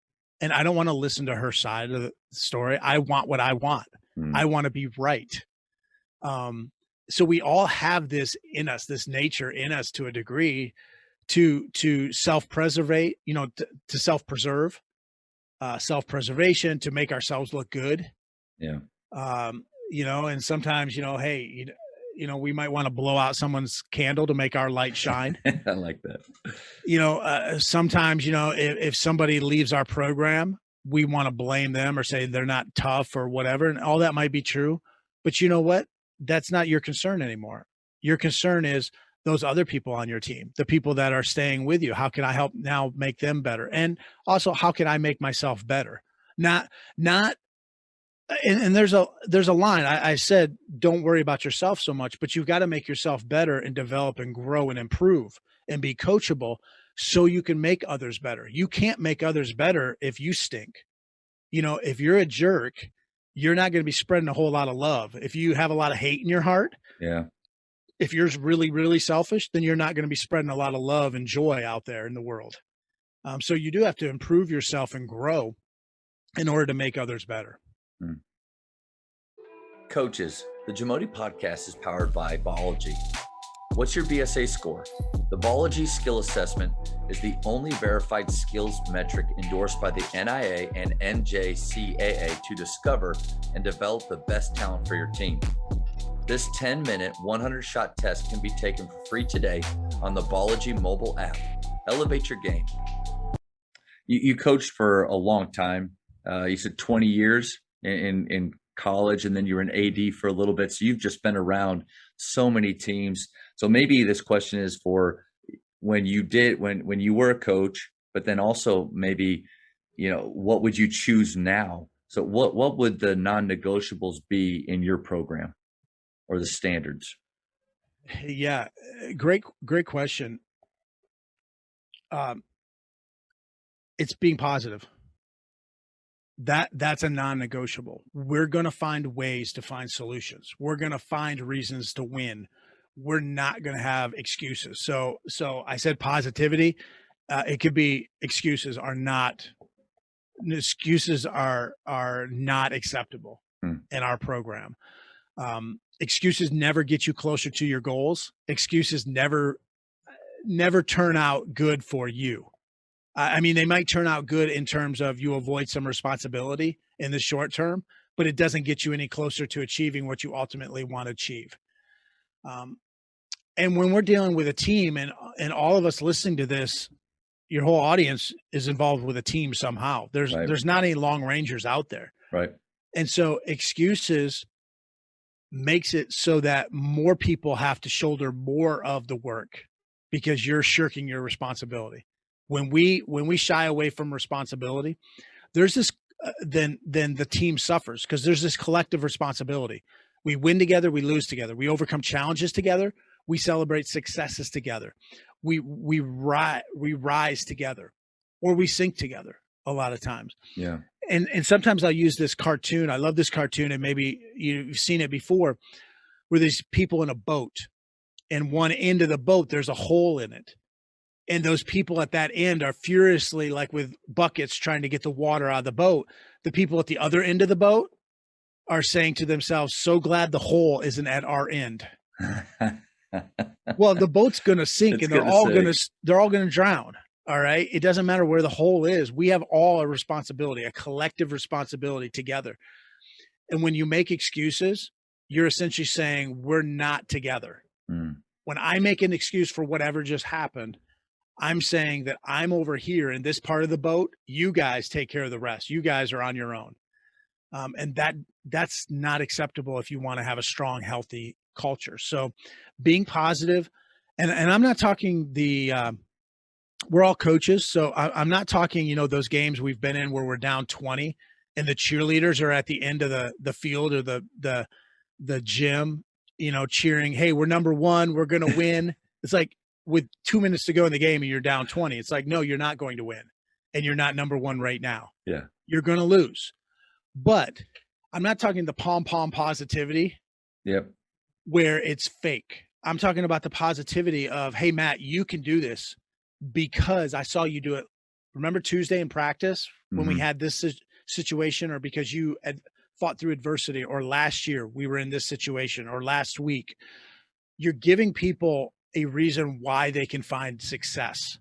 and I don't want to listen to her side of the story. I want what I want. I want to be right. So we all have this in us, this nature in us to a degree, to self-preservate, to self-preserve, self-preservation, to make ourselves look good. Yeah. And sometimes, hey, we might want to blow out someone's candle to make our light shine. I like that. Sometimes, if somebody leaves our program, we want to blame them or say they're not tough or whatever. And all that might be true. But you know what? That's not your concern anymore. Your concern is those other people on your team, the people that are staying with you? How can I help now make them better? And also, how can I make myself better? Not, and there's a line. I said, don't worry about yourself so much, but you've got to make yourself better and develop and grow and improve and be coachable so you can make others better. You can't make others better if you stink. If you're a jerk, you're not going to be spreading a whole lot of love. If you have a lot of hate in your heart, yeah. If you're really, really selfish, then you're not going to be spreading a lot of love and joy out there in the world. So you do have to improve yourself and grow in order to make others better. Coaches, the Jamy podcast is powered by Biology. What's your BSA score? The Biology Skill Assessment is the only verified skills metric endorsed by the NIA and NJCAA to discover and develop the best talent for your team. This 10-minute, 100-shot test can be taken for free today on the Biology mobile app. Elevate your game. You coached for a long time. You said 20 years in college, and then you were an AD for a little bit. So you've just been around so many teams. So maybe this question is for when you were a coach, but then also maybe, what would you choose now? So what would the non-negotiables be in your program or the standards? Yeah, great question. It's being positive. That's a non-negotiable. We're going to find ways to find solutions. We're going to find reasons to win. We're not going to have excuses. So I said positivity. It could be excuses are not acceptable in our program. Excuses never get you closer to your goals. Excuses never turn out good for you. I mean, they might turn out good in terms of you avoid some responsibility in the short term, but it doesn't get you any closer to achieving what you ultimately want to achieve. And when we're dealing with a team, and all of us listening to this, your whole audience is involved with a team somehow. There's not any long rangers out there. Right. And so excuses makes it so that more people have to shoulder more of the work because you're shirking your responsibility. When we shy away from responsibility, there's this then the team suffers because there's this collective responsibility. We win together, we lose together, we overcome challenges together, we celebrate successes together, we rise together, or we sink together a lot of times. Yeah. And sometimes I'll use this cartoon. I love this cartoon, and maybe you've seen it before, where there's people in a boat, and one end of the boat there's a hole in it. And those people at that end are furiously, like with buckets, trying to get the water out of the boat. The people at the other end of the boat are saying to themselves, so glad the hole isn't at our end. Well, the boat's going to sink and they're all going to drown. All right. It doesn't matter where the hole is. We have all a responsibility, a collective responsibility together. And when you make excuses, you're essentially saying we're not together. When I make an excuse for whatever just happened, I'm saying that I'm over here in this part of the boat. You guys take care of the rest. You guys are on your own. And that's not acceptable if you want to have a strong, healthy culture. So being positive, and I'm not talking we're all coaches. So I'm not talking, those games we've been in where we're down 20 and the cheerleaders are at the end of the field or the gym, cheering, hey, we're number one, we're going to win. It's like, with 2 minutes to go in the game and you're down 20, it's like, no, you're not going to win. And you're not number one right now. Yeah. You're going to lose. But I'm not talking the pom positivity. Yep. Where it's fake. I'm talking about the positivity of, hey, Matt, you can do this because I saw you do it. Remember Tuesday in practice when we had this situation, or because you had fought through adversity, or last year we were in this situation, or last week. You're giving people a reason why they can find success.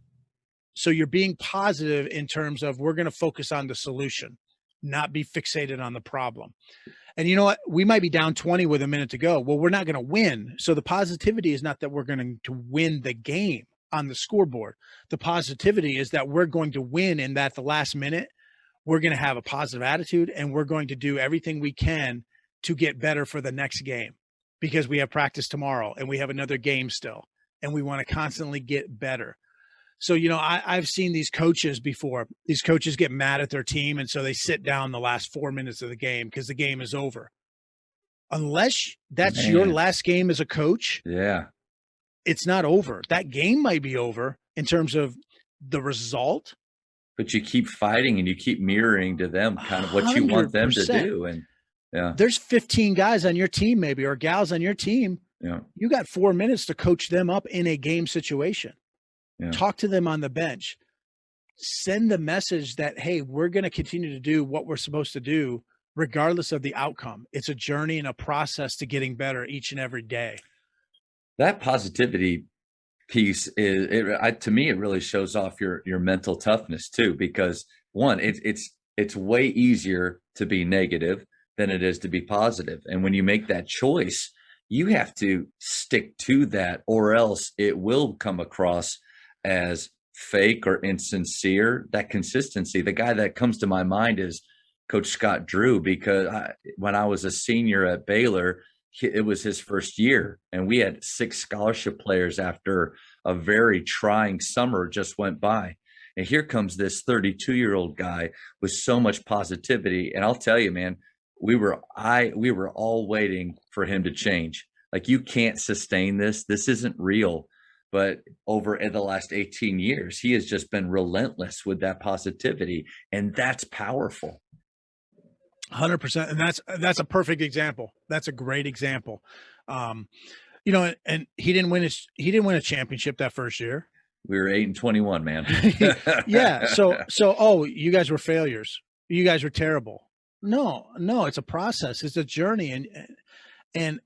So you're being positive in terms of we're going to focus on the solution, not be fixated on the problem. And you know what? We might be down 20 with a minute to go. Well, we're not going to win. So the positivity is not that we're going to win the game on the scoreboard. The positivity is that we're going to win in that the last minute, we're going to have a positive attitude and we're going to do everything we can to get better for the next game because we have practice tomorrow and we have another game still. and we want to constantly get better. So, I've seen these coaches before. These coaches get mad at their team, and so they sit down the last 4 minutes of the game because the game is over. Unless that's your last game as a coach, it's not over. That game might be over in terms of the result. But you keep fighting and you keep mirroring to them kind of what you want them to do. And there's 15 guys on your team maybe, or gals on your team. Yeah. You got 4 minutes to coach them up in a game situation. Yeah. Talk to them on the bench. Send the message that, hey, we're going to continue to do what we're supposed to do regardless of the outcome. It's a journey and a process to getting better each and every day. That positivity piece to me, it really shows off your mental toughness too, because one, it's way easier to be negative than it is to be positive. And when you make that choice, you have to stick to that, or else it will come across as fake or insincere. That consistency, the guy that comes to my mind is Coach Scott Drew, because when I was a senior at Baylor, it was his first year, and we had 6 scholarship players after a very trying summer just went by. And here comes this 32-year-old guy with so much positivity. And I'll tell you, man, we were all waiting for him to change. Like, you can't sustain this. This isn't real. But over the last 18 years, he has just been relentless with that positivity, and that's powerful. 100%. And that's a perfect example. That's a great example. And he didn't win a championship that first year. We were 8-21, man. Yeah. So, you guys were failures. You guys were terrible. No, it's a process. It's a journey. And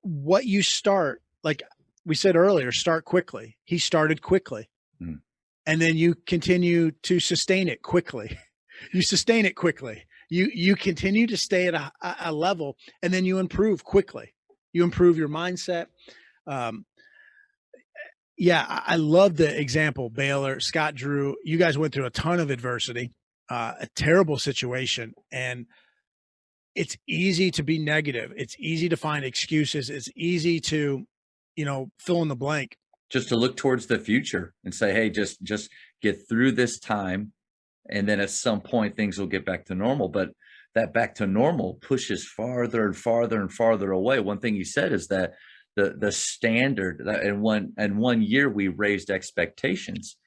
what you start, like we said earlier, start quickly. He started quickly. And then you continue to sustain it quickly. You sustain it quickly. You continue to stay at a level, and then you improve quickly. You improve your mindset. I love the example, Baylor, Scott Drew. You guys went through a ton of adversity, a terrible situation, and it's easy to be negative. It's easy to find excuses. It's easy to, fill in the blank. Just to look towards the future and say, hey, just get through this time. And then at some point things will get back to normal. But that back to normal pushes farther and farther and farther away. One thing he said is that the standard, in one year we raised expectations.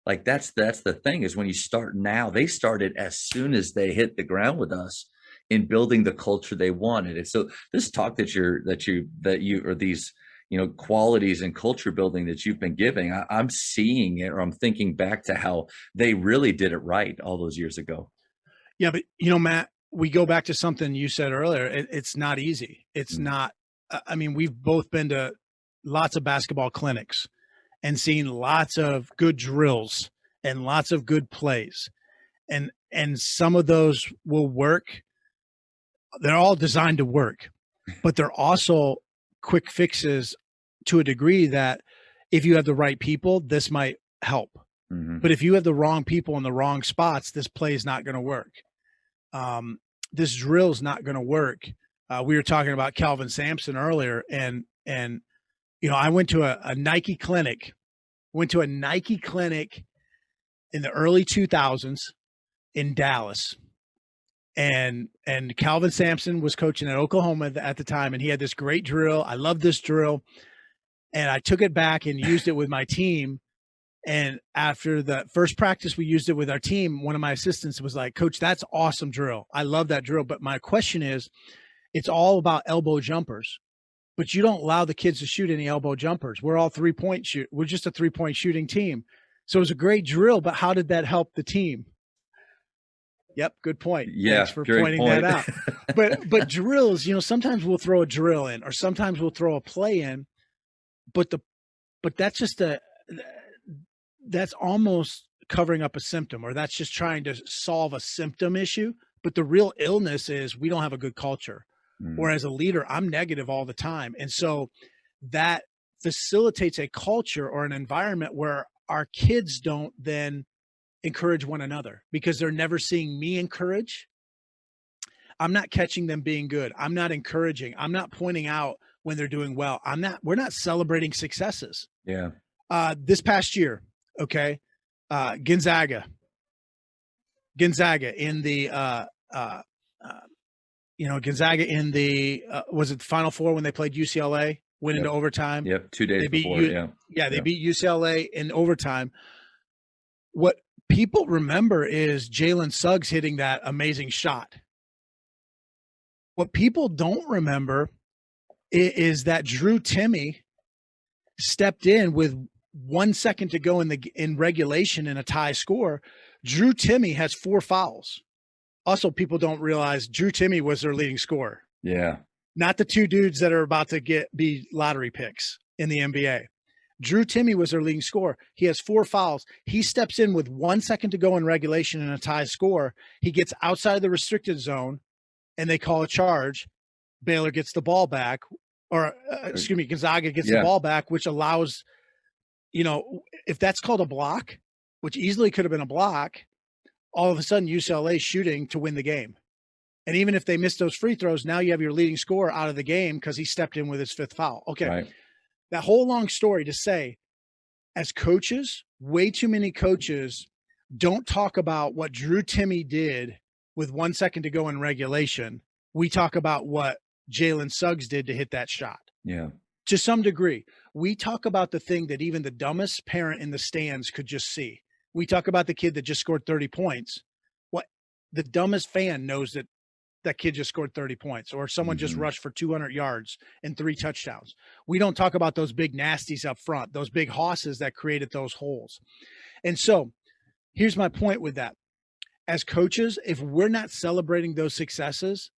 Like that's the thing, is when you start now, they started as soon as they hit the ground with us in building the culture they wanted. And so this talk that you or these qualities and culture building that you've been giving, I'm seeing it, or I'm thinking back to how they really did it right all those years ago. Yeah. But Matt, we go back to something you said earlier. It's not easy. It's not, we've both been to lots of basketball clinics and seen lots of good drills and lots of good plays. And some of those will work. They're all designed to work, but they're also quick fixes to a degree that if you have the right people, this might help. But if you have the wrong people in the wrong spots, this play is not going to work. This drill is not going to work. We were talking about Calvin Sampson earlier, and I went to a Nike clinic. Went to a Nike clinic in the early 2000s in Dallas. And Calvin Sampson was coaching at Oklahoma at the time, and he had this great drill. I love this drill. And I took it back and used it with my team. And after the first practice we used it with our team, one of my assistants was like, "Coach, that's awesome drill. I love that drill. But my question is, it's all about elbow jumpers. But you don't allow the kids to shoot any elbow jumpers. We're all 3-point shoot. We're just a 3-point shooting team. So it was a great drill, but how did that help the team?" Yep, good point. Yeah, thanks for pointing that out. But drills, sometimes we'll throw a drill in, or sometimes we'll throw a play in, but that's just that's almost covering up a symptom, or that's just trying to solve a symptom issue. But the real illness is we don't have a good culture. Or as a leader, I'm negative all the time. And so that facilitates a culture or an environment where our kids don't then encourage one another, because they're never seeing me encourage. I'm not catching them being good. I'm not encouraging. I'm not pointing out when they're doing well. We're not celebrating successes. Yeah. This past year, okay, Gonzaga in the Gonzaga in the was it the Final Four when they played UCLA, went into overtime. Yep, 2 days before. They beat UCLA in overtime. What people remember is Jalen Suggs hitting that amazing shot. What people don't remember is that Drew Timme stepped in with 1 second to go in regulation in a tie score. Drew Timme has 4 fouls. Also, people don't realize Drew Timme was their leading scorer. Yeah. Not the 2 dudes that are about to be lottery picks in the NBA. Drew Timme was their leading scorer. He has 4 fouls. He steps in with 1 second to go in regulation in a tie score. He gets outside the restricted zone, and they call a charge. Baylor gets the ball back, Gonzaga gets the ball back, which allows, if that's called a block, which easily could have been a block, all of a sudden UCLA shooting to win the game. And even if they miss those free throws, now you have your leading scorer out of the game because he stepped in with his 5th foul. Okay. Right. That whole long story to say, as coaches, way too many coaches don't talk about what Drew Timme did with 1 second to go in regulation. We talk about what Jalen Suggs did to hit that shot. Yeah. To some degree, we talk about the thing that even the dumbest parent in the stands could just see. We talk about the kid that just scored 30 points. What the dumbest fan knows that kid just scored 30 points, or someone just rushed for 200 yards and 3 touchdowns. We don't talk about those big nasties up front, those big hosses that created those holes. And so here's my point with that. As coaches, if we're not celebrating those successes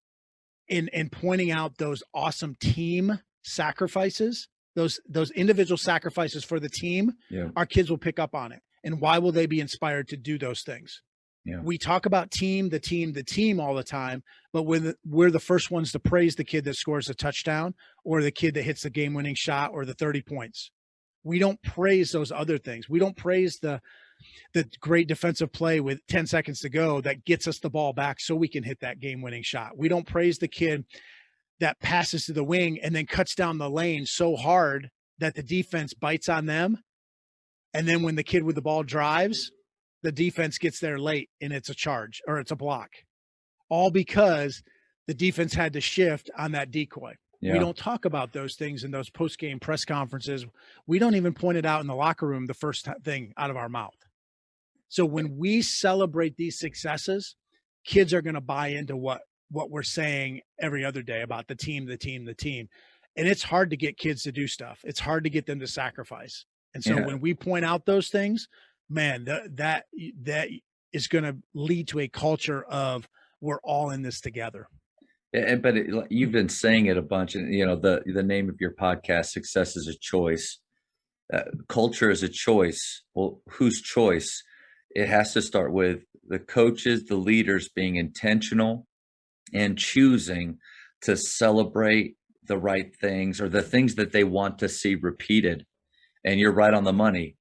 and pointing out those awesome team sacrifices, those individual sacrifices for the team, our kids will pick up on it. And why will they be inspired to do those things? Yeah. We talk about the team all the time, but when we're the first ones to praise the kid that scores a touchdown or the kid that hits the game-winning shot or the 30 points. We don't praise those other things. We don't praise the great defensive play with 10 seconds to go that gets us the ball back so we can hit that game-winning shot. We don't praise the kid that passes to the wing and then cuts down the lane so hard that the defense bites on them. And then when the kid with the ball drives, the defense gets there late and it's a charge or it's a block, all because the defense had to shift on that decoy. Yeah. We don't talk about those things in those post-game press conferences. We don't even point it out in the locker room the first thing out of our mouth. So when we celebrate these successes, kids are going to buy into what we're saying every other day about the team. And it's hard to get kids to do stuff. It's hard to get them to sacrifice. And so when we point out those things, man, that is going to lead to a culture of we're all in this together. But you've been saying it a bunch, and the name of your podcast, Success is a Choice. Culture is a choice. Well, whose choice? It has to start with the coaches, the leaders being intentional and choosing to celebrate the right things or the things that they want to see repeated. And you're right on the money.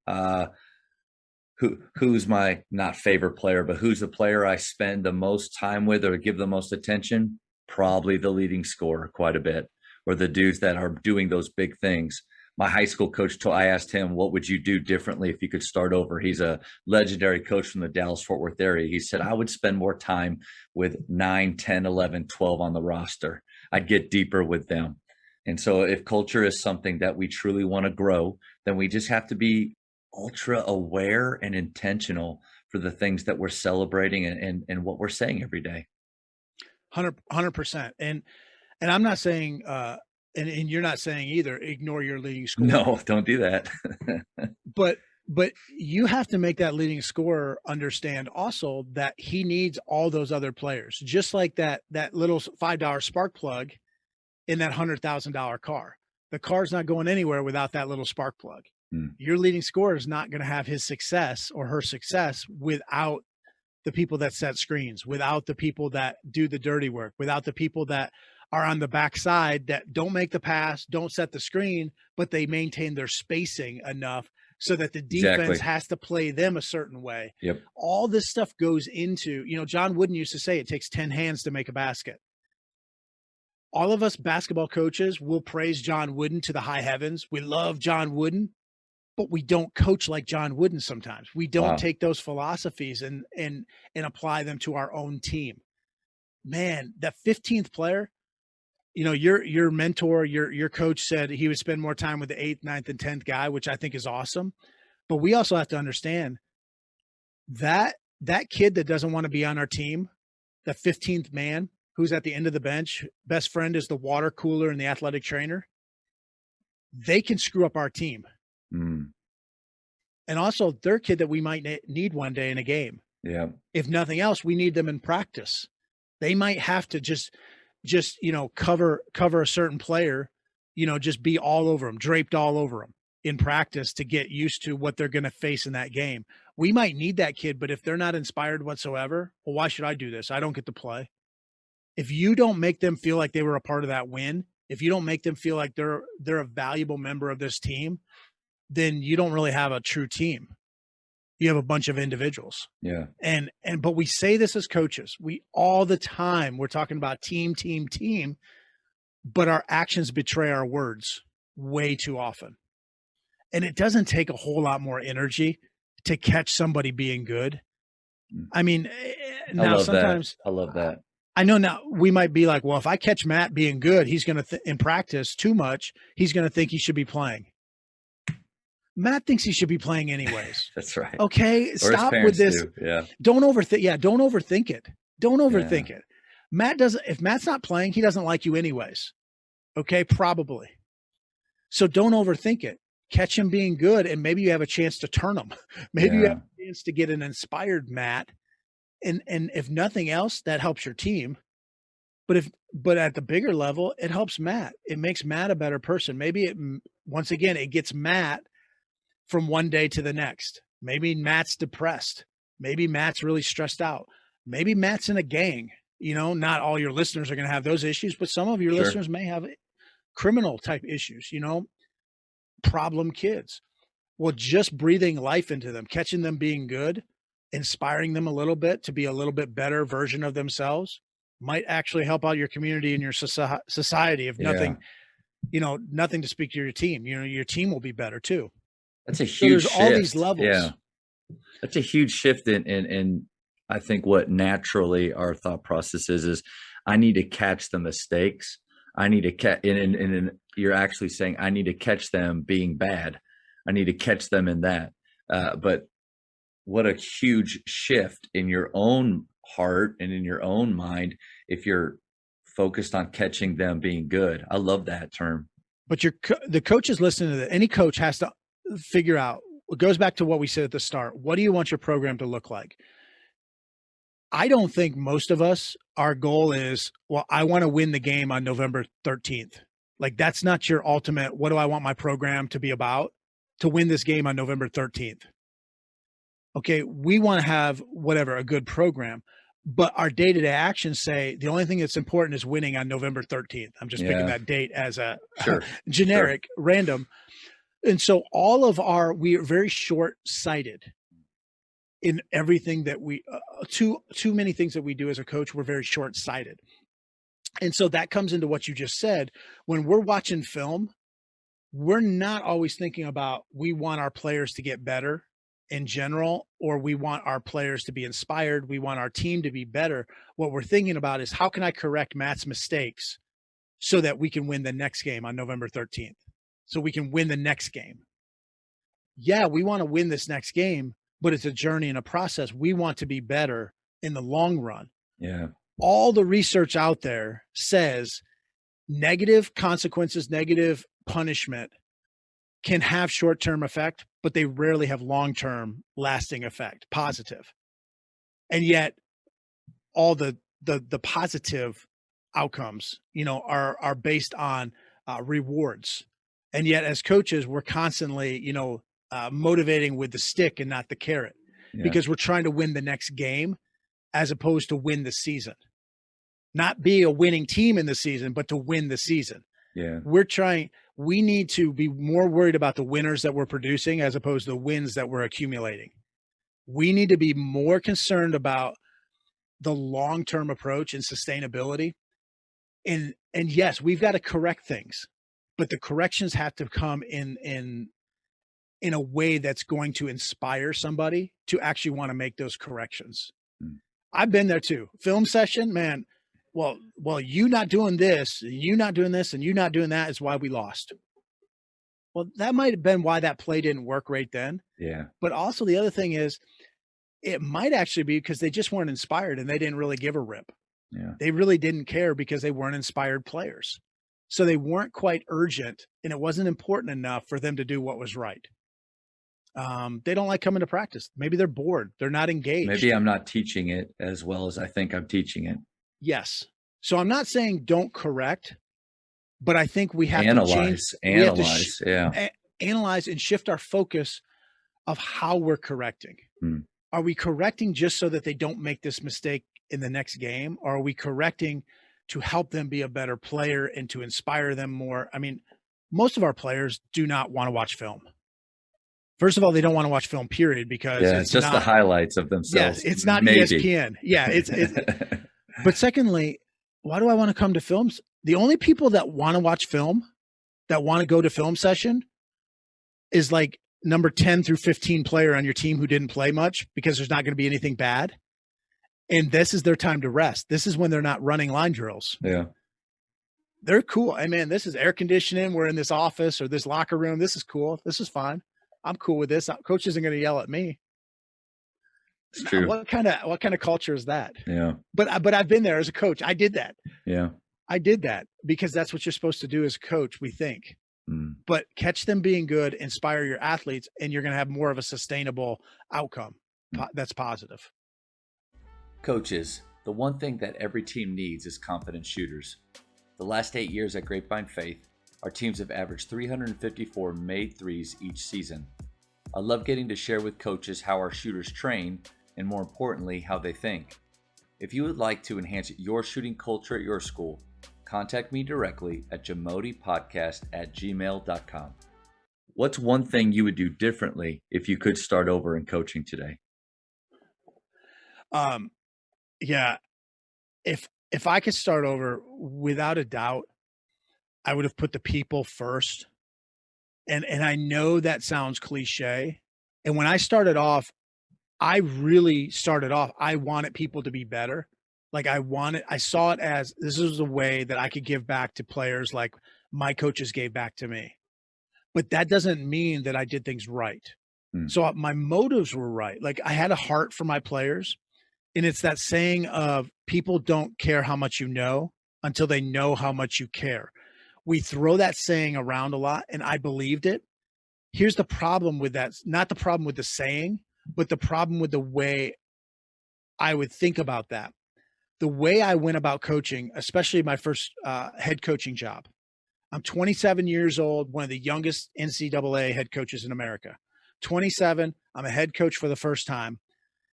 Who's my not favorite player, but who's the player I spend the most time with or give the most attention? Probably the leading scorer quite a bit, or the dudes that are doing those big things. My high school coach, I asked him, what would you do differently if you could start over? He's a legendary coach from the Dallas-Fort Worth area. He said, I would spend more time with 9, 10, 11, 12 on the roster. I'd get deeper with them. And so if culture is something that we truly want to grow, then we just have to be ultra aware and intentional for the things that we're celebrating and what we're saying every day. 100%. And I'm not saying, and you're not saying either, ignore your leading scorer. No, don't do that. But you have to make that leading scorer understand also that he needs all those other players, just like that little $5 spark plug in that $100,000 car. The car's not going anywhere without that little spark plug. Your leading scorer is not going to have his success or her success without the people that set screens, without the people that do the dirty work, without the people that are on the backside that don't make the pass, don't set the screen, but they maintain their spacing enough so that the defense has to play them a certain way. Yep. All this stuff goes into, John Wooden used to say it takes 10 hands to make a basket. all of us basketball coaches will praise John Wooden to the high heavens. We love John Wooden, but we don't coach like John Wooden sometimes. We don't take those philosophies and apply them to our own team. Man, that 15th player, your mentor, your coach said he would spend more time with the 8th, 9th, and 10th guy, which I think is awesome. But we also have to understand that kid that doesn't want to be on our team, the 15th man who's at the end of the bench, best friend is the water cooler and the athletic trainer, they can screw up our team. And also they're a kid that we might need one day in a game. Yeah. If nothing else, we need them in practice. They might have to just cover a certain player, just be all over them, draped all over them in practice to get used to what they're going to face in that game. We might need that kid, but if they're not inspired whatsoever, well, why should I do this? I don't get to play. If you don't make them feel like they were a part of that win, if you don't make them feel like they're a valuable member of this team, then you don't really have a true team. You have a bunch of individuals. Yeah. But we say this as coaches. We all the time, we're talking about team, but our actions betray our words way too often. And it doesn't take a whole lot more energy to catch somebody being good. I mean, now sometimes I love that. I know now we might be like, well, if I catch Matt being good, he's going to, in practice too much, he's going to think he should be playing. Matt thinks he should be playing anyways. That's right. Okay. Stop with this. Yeah. Don't overthink. Yeah. Don't overthink it. Don't overthink it. If Matt's not playing, he doesn't like you anyways. Okay. Probably. So don't overthink it. Catch him being good. And maybe you have a chance to turn him. Maybe you have a chance to get an inspired Matt. And if nothing else, that helps your team. But at the bigger level, it helps Matt. It makes Matt a better person. Maybe once again, it gets Matt from one day to the next. Maybe Matt's depressed. Maybe Matt's really stressed out. Maybe Matt's in a gang. Not all your listeners are going to have those issues, but some of your listeners may have criminal type issues, problem kids. Well, just breathing life into them, catching them being good, inspiring them a little bit to be a little bit better version of themselves might actually help out your community and your society. If nothing, nothing to speak to your team, your team will be better too. That's a huge shift. All these levels. Yeah. That's a huge shift in I think what naturally our thought process is I need to catch the mistakes. I need to catch, and you're actually saying I need to catch them being bad. I need to catch them in that. But what a huge shift in your own heart and in your own mind if you're focused on catching them being good. I love that term. But the coaches listening to that, any coach has to figure out, it goes back to what we said at the start. What do you want your program to look like? I don't think most of us, our goal is, well, I want to win the game on November 13th. Like, that's not your ultimate, what do I want my program to be about? To win this game on November 13th. Okay, we want to have a good program, but our day-to-day actions say the only thing that's important is winning on November 13th. I'm just picking that date as a generic, random. And so we are very short-sighted in everything that too many things that we do as a coach. We're very short-sighted. And so that comes into what you just said. When we're watching film, we're not always thinking about, we want our players to get better in general, or we want our players to be inspired. We want our team to be better. What we're thinking about is, how can I correct Matt's mistakes so that we can win the next game on November 13th? So we can win the next game. Yeah, we want to win this next game, but it's a journey and a process. We want to be better in the long run. Yeah. All the research out there says negative consequences, negative punishment can have short-term effect, but they rarely have long-term lasting effect, positive. And yet all the positive outcomes, are based on rewards. And yet as coaches, we're constantly, motivating with the stick and not the carrot, because we're trying to win the next game as opposed to win the season. Not be a winning team in the season, but to win the season. Yeah. We need to be more worried about the winners that we're producing as opposed to the wins that we're accumulating. We need to be more concerned about the long-term approach and sustainability And yes, we've got to correct things, but the corrections have to come in a way that's going to inspire somebody to actually want to make those corrections. I've been there too. Film session, man. Well, you not doing this, you not doing this, and you not doing that is why we lost. Well, that might have been why that play didn't work right then. Yeah. But also the other thing is, it might actually be because they just weren't inspired and they didn't really give a rip. Yeah. They really didn't care because they weren't inspired players. So they weren't quite urgent, and it wasn't important enough for them to do what was right. They don't like coming to practice. Maybe they're bored. They're not engaged. Maybe I'm not teaching it as well as I think I'm teaching it. Yes. So I'm not saying don't correct, but I think we have analyze, to change. analyze, yeah. Analyze and shift our focus of how we're correcting. Are we correcting just so that they don't make this mistake in the next game? Or are we correcting to help them be a better player and to inspire them more? I mean, most of our players do not want to watch film. First of all, they don't want to watch film, period, because it's just not the highlights of themselves. Yes, it's not ESPN. Yeah, it's but secondly, why do I want to come to films? The only people that want to watch film, that want to go to film session, is like number 10 through 15 player on your team who didn't play much because there's not going to be anything bad. And this is their time to rest. This is when they're not running line drills. Yeah. They're cool. I mean, this is air conditioning. We're in this office or this locker room. This is cool. This is fine. I'm cool with this. Coach isn't going to yell at me. It's true. What kind of culture is that? Yeah. But I've been there as a coach. I did that. Yeah. I did that because that's what you're supposed to do as a coach, we think. But catch them being good, inspire your athletes, and you're going to have more of a sustainable outcome that's positive. Coaches, the one thing that every team needs is confident shooters. The last 8 years at Grapevine Faith, our teams have averaged 354 made threes each season. I love getting to share with coaches how our shooters train and, more importantly, how they think. If you would like to enhance your shooting culture at your school, contact me directly at jamodipodcast@gmail.com. What's one thing you would do differently if you could start over in coaching today? Yeah, if I could start over, without a doubt, I would have put the people first. And I know that sounds cliche. And when I started off, I wanted people to be better. Like I saw it as this was a way that I could give back to players like my coaches gave back to me. But that doesn't mean that I did things right. So my motives were right. Like I had a heart for my players. And it's that saying of people don't care how much you know until they know how much you care. We throw that saying around a lot, and I believed it. Here's the problem with that. Not the problem with the saying, but the problem with the way I would think about that. The way I went about coaching, especially my first head coaching job. I'm 27 years old, one of the youngest NCAA head coaches in America. 27, I'm a head coach for the first time.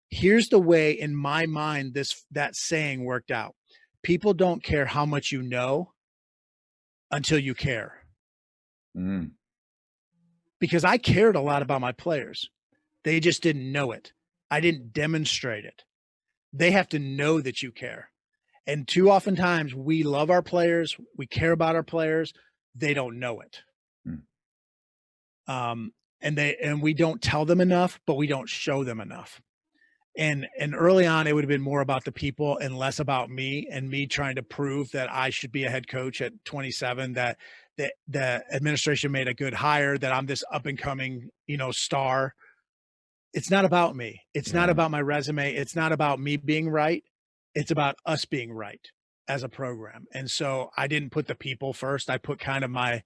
Here's the way, in my mind, that saying worked out. People don't care how much you know until you care. Because I cared a lot about my players. They just didn't know it. I didn't demonstrate it. They have to know that you care. And too often times we love our players. We care about our players. They don't know it. And we don't tell them enough, but we don't show them enough. And early on, it would have been more about the people and less about me and me trying to prove that I should be a head coach at 27, that the administration made a good hire, that I'm this up and coming, star. It's not about me. It's not about my resume. It's not about me being right. It's about us being right as a program. And so I didn't put the people first. I put kind of my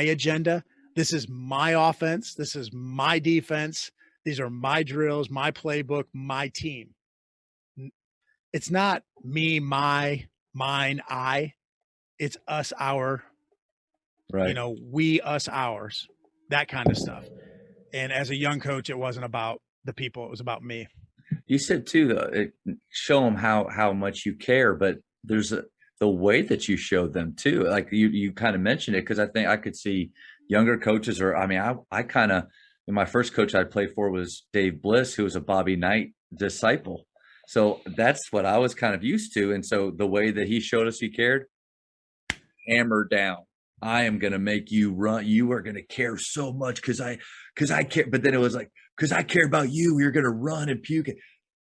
agenda. This is my offense. This is my defense. These are my drills, my playbook, my team. It's not me, my, mine, I. It's us, our, right. We, us, ours, that kind of stuff. And as a young coach, it wasn't about the people. It was about me. You said too, though, show them how much you care, but there's the way that you showed them too. Like you kind of mentioned it, because I think I could see younger coaches, I kind of, my first coach I played for was Dave Bliss, who was a Bobby Knight disciple. So that's what I was kind of used to. And so the way that he showed us he cared, hammer down. I am going to make you run. You are going to care so much because I care. But then it was like, because I care about you, you're going to run and puke.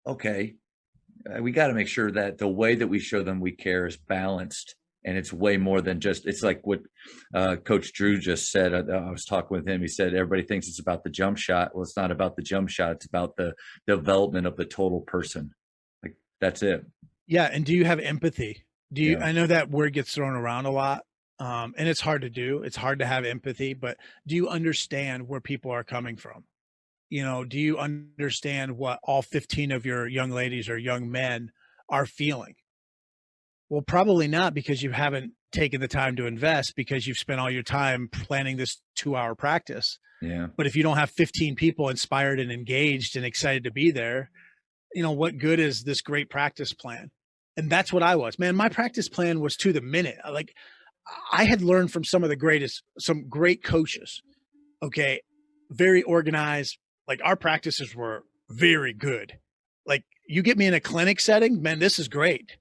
Okay. We got to make sure that the way that we show them we care is balanced. And it's way more than just, it's like what Coach Drew just said. I was talking with him. He said, everybody thinks it's about the jump shot. Well, it's not about the jump shot. It's about the development of the total person. Like, that's it. Yeah. And do you have empathy? Do you, Yeah. I know that word gets thrown around a lot. And it's hard to do. It's hard to have empathy, but do you understand where people are coming from? You know, do you understand what all 15 of your young ladies or young men are feeling? Well, probably not, because you haven't taken the time to invest, because you've spent all your time planning this 2-hour practice. Yeah. But if you don't have 15 people inspired and engaged and excited to be there, you know, what good is this great practice plan? And that's what I was, man. My practice plan was to the minute. Like, I had learned from some great coaches. Okay. Very organized. Like, our practices were very good. Like, you get me in a clinic setting, man, this is great.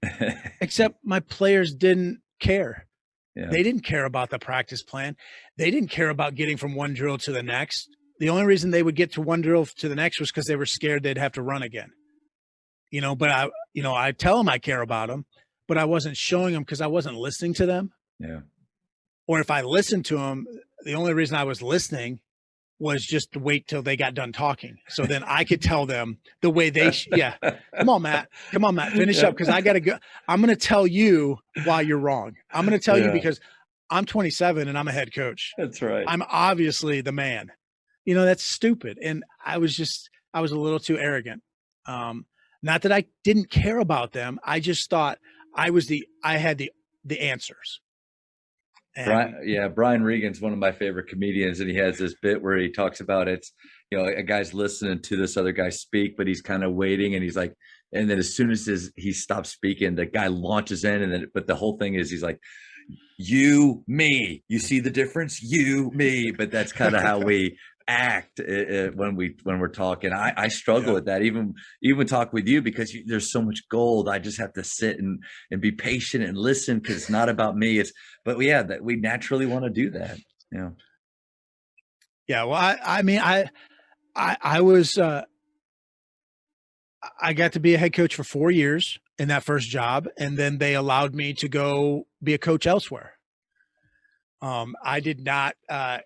Except my players didn't care. Yeah. They didn't care about the practice plan. They didn't care about getting from one drill to the next. The only reason they would get to one drill to the next was because they were scared they'd have to run again. You know, but I tell them I care about them, but I wasn't showing them because I wasn't listening to them. Yeah. Or if I listened to them, the only reason I was listening was just to wait till they got done talking. So then I could tell them the way they, yeah. Come on, Matt, finish up. Cause I got to go. I'm going to tell you why you're wrong. I'm going to tell you because I'm 27 and I'm a head coach. That's right. I'm obviously the man. You know, that's stupid. And I was a little too arrogant. Not that I didn't care about them. I just thought I had the answers. Brian Regan's one of my favorite comedians, and he has this bit where he talks about it's, you know, a guy's listening to this other guy speak, but he's kind of waiting, and he's like, and then as soon as he stops speaking, the guy launches in, but the whole thing is he's like, you, me, you see the difference, you, me, but that's kind of how we act when we're talking. I struggle with that, even talk with you, because there's so much gold. I just have to sit and be patient and listen, because it's not about me. But that we naturally want to do that. Yeah. Yeah. Well, I mean, I was, I got to be a head coach for 4 years in that first job. And then they allowed me to go be a coach elsewhere. I did not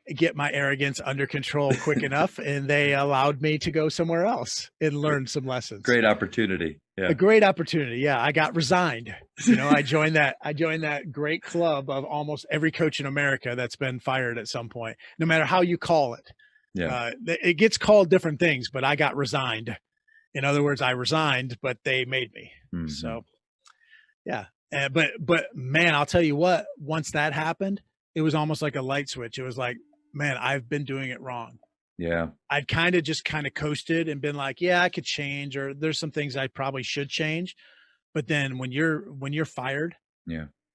get my arrogance under control quick enough, and they allowed me to go somewhere else and learn some lessons. Great opportunity. Yeah. A great opportunity. Yeah. I got resigned. You know, I joined that great club of almost every coach in America that's been fired at some point, no matter how you call it. Yeah. It gets called different things, but I got resigned. In other words, I resigned, but they made me. Mm-hmm. So yeah. But man, I'll tell you what, once that happened, it was almost like a light switch. It was like, man, I've been doing it wrong. Yeah. I'd kind of coasted and been like, yeah, I could change, or there's some things I probably should change. But then when you're fired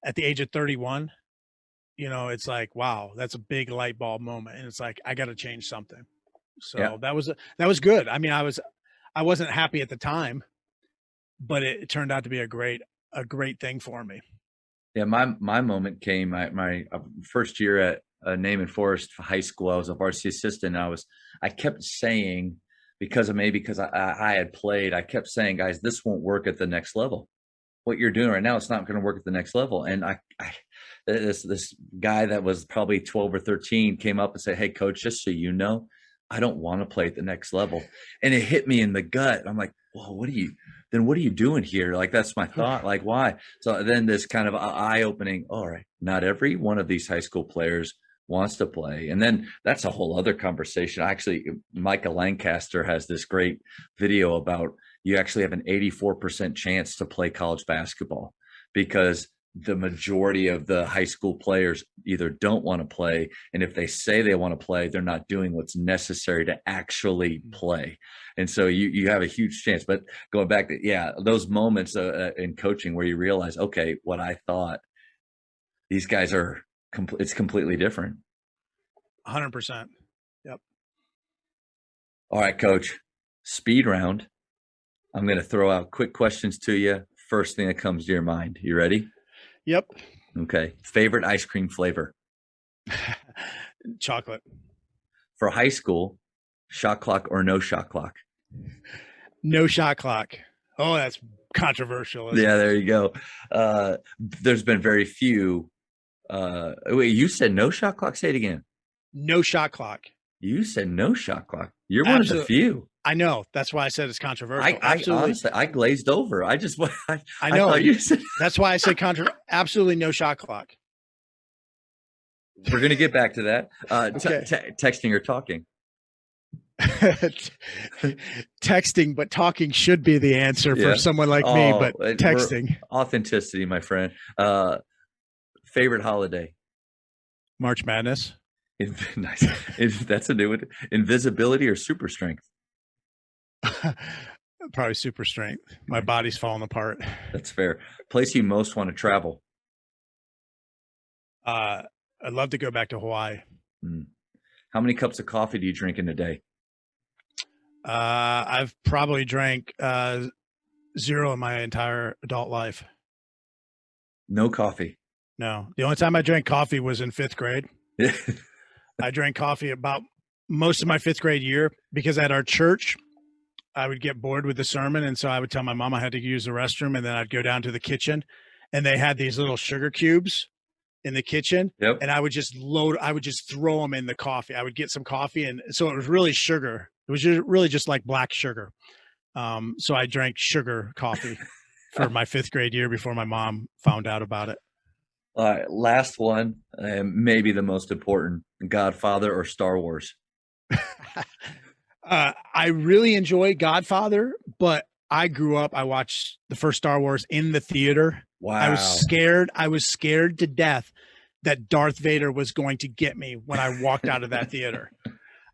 at the age of 31, you know, it's like, wow, that's a big light bulb moment. And it's like, I got to change something. So that was good. I mean, I wasn't happy at the time, but it turned out to be a great thing for me. Yeah, my moment came my first year at Naaman Forest High School. I was a varsity assistant. I kept saying, because I had played, I kept saying, guys, this won't work at the next level. What you're doing right now, it's not going to work at the next level. And this guy that was probably 12 or 13 came up and said, hey, coach, just so you know, I don't want to play at the next level. And it hit me in the gut. I'm like, well, what are you doing here? Like, that's my thought. Like, why? So then this kind of eye-opening, all right, not every one of these high school players wants to play. And then that's a whole other conversation. Actually, Micah Lancaster has this great video about you actually have an 84% chance to play college basketball, because the majority of the high school players either don't want to play, and if they say they want to play, they're not doing what's necessary to actually play. And so you have a huge chance. But going back to those moments in coaching where you realize, okay, what I thought, these guys are it's completely different. 100%. Yep. All right, coach, speed round. I'm going to throw out quick questions to you. First thing that comes to your mind. You ready? Yep. Okay. Favorite ice cream flavor? Chocolate. For high school, shot clock or no shot clock? No shot clock. Oh, that's controversial. Yeah, there you go. There's been very few. Wait, you said no shot clock? Say it again. No shot clock. You said no shot clock. You're one of the few. I know. That's why I said it's controversial. I honestly, I glazed over. I know. You said that's why I said absolutely no shot clock. We're going to get back to that. Okay. Texting or talking? Texting, but talking should be the answer for someone like me, but texting. Authenticity, my friend. Favorite holiday? March Madness. Nice. That's a new one. Invisibility or super strength? Probably super strength. My body's falling apart. That's fair. Place you most want to travel? I'd love to go back to Hawaii. How many cups of coffee do you drink in a day? I've probably drank 0 in my entire adult life. No coffee? No. The only time I drank coffee was in 5th grade. I drank coffee about most of my 5th grade year because at our church, I would get bored with the sermon. And so I would tell my mom I had to use the restroom, and then I'd go down to the kitchen, and they had these little sugar cubes in the kitchen. Yep. And I would just throw them in the coffee. I would get some coffee. And so it was really sugar. It was really just like black sugar. So I drank sugar coffee for my 5th grade year before my mom found out about it. All right, last one, maybe the most important: Godfather or Star Wars? I really enjoy Godfather, but I grew up, I watched the first Star Wars in the theater. Wow. I was scared to death that Darth Vader was going to get me when I walked out of that theater.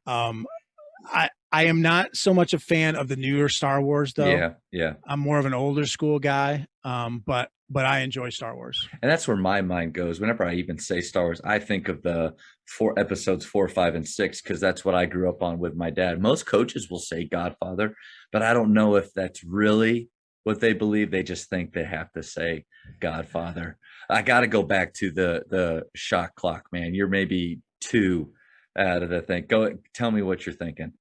I am not so much a fan of the newer Star Wars, though. Yeah. I'm more of an older school guy, but I enjoy Star Wars. And that's where my mind goes. Whenever I even say Star Wars, I think of the episodes 4, 5, and 6, because that's what I grew up on with my dad. Most coaches will say Godfather, but I don't know if that's really what they believe. They just think they have to say Godfather. I got to go back to the shot clock, man. You're maybe 2 out of the thing. Go tell me what you're thinking.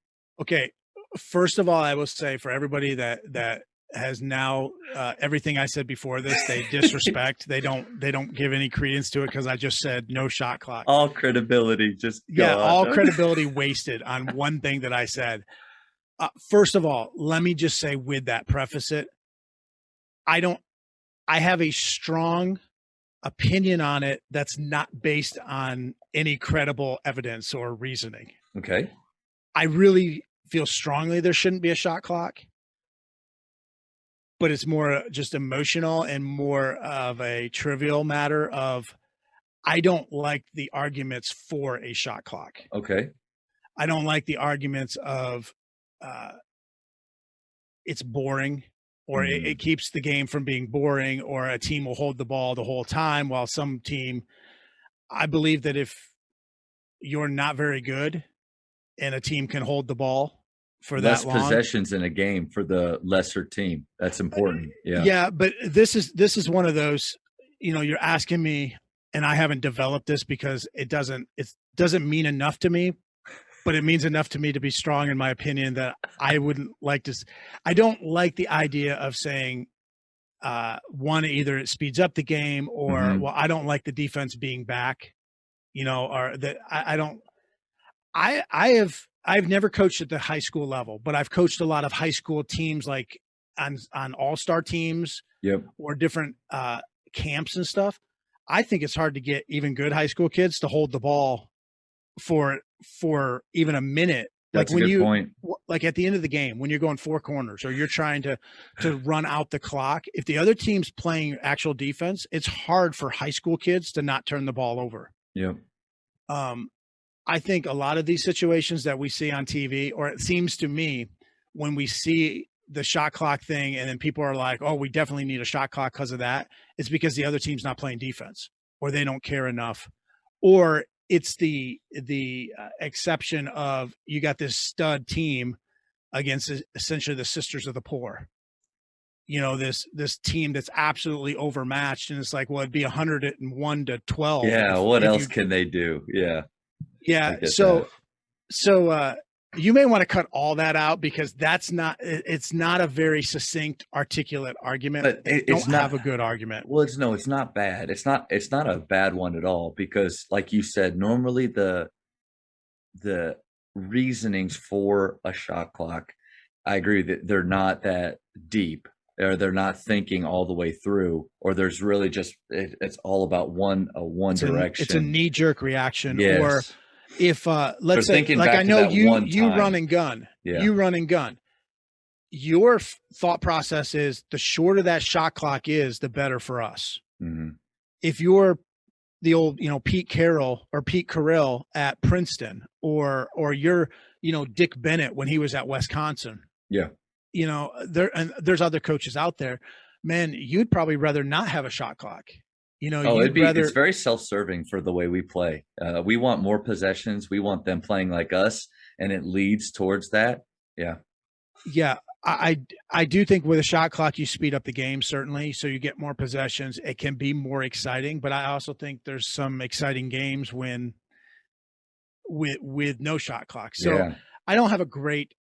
Okay. First of all, I will say for everybody that has now everything I said before this, they disrespect. They don't give any credence to it because I just said no shot clock. All credibility just all credibility wasted on one thing that I said. First of all, let me just say, with that, preface it. I have a strong opinion on it that's not based on any credible evidence or reasoning. Okay. I really feel strongly there shouldn't be a shot clock, but it's more just emotional and more of a trivial matter of, I don't like the arguments for a shot clock. Okay. I don't like the arguments of it's boring, or it keeps the game from being boring, or a team will hold the ball the whole time while some team, I believe that if you're not very good and a team can hold the ball for less that long, possessions in a game for the lesser team, that's important. Yeah, but this is one of those, you're asking me, and I haven't developed this because it doesn't mean enough to me, but it means enough to me to be strong in my opinion that I wouldn't like to. I don't like the idea of saying one, either it speeds up the game, or well, I don't like the defense being back, or that I don't. I've never coached at the high school level, but I've coached a lot of high school teams, like on all-star teams, or different camps and stuff. I think it's hard to get even good high school kids to hold the ball for even a minute. That's a good point. Like at the end of the game, when you're going 4 corners or you're trying to run out the clock, if the other team's playing actual defense, it's hard for high school kids to not turn the ball over. Yeah. I think a lot of these situations that we see on TV, or it seems to me when we see the shot clock thing and then people are like, oh, we definitely need a shot clock because of that, it's because the other team's not playing defense, or they don't care enough, or it's the exception of you got this stud team against essentially the sisters of the poor. this team that's absolutely overmatched, and it's like, well, it'd be 101 to 12. Yeah. What else can they do? Yeah. Yeah. So you may want to cut all that out, because it's not a very succinct, articulate argument. But it's not have a good argument. Well, it's not bad. It's not a bad one at all, because like you said, normally the reasonings for a shot clock, I agree that they're not that deep, or they're not thinking all the way through, or there's really just, it's all about one direction. It's a knee-jerk reaction. Yes. Or if let's say, like, I know you run and gun. Yeah. You run and gun. Your thought process is, the shorter that shot clock is, the better for us. Mm-hmm. If you're the old, Pete Carroll or Pete Carrill at Princeton, or you're, Dick Bennett when he was at Wisconsin. Yeah. There's other coaches out there, man, you'd probably rather not have a shot clock. It's very self-serving for the way we play. We want more possessions. We want them playing like us, and it leads towards that. Yeah. Yeah. I do think with a shot clock, you speed up the game, certainly. So you get more possessions. It can be more exciting, but I also think there's some exciting games with no shot clock. So yeah. I don't have a great,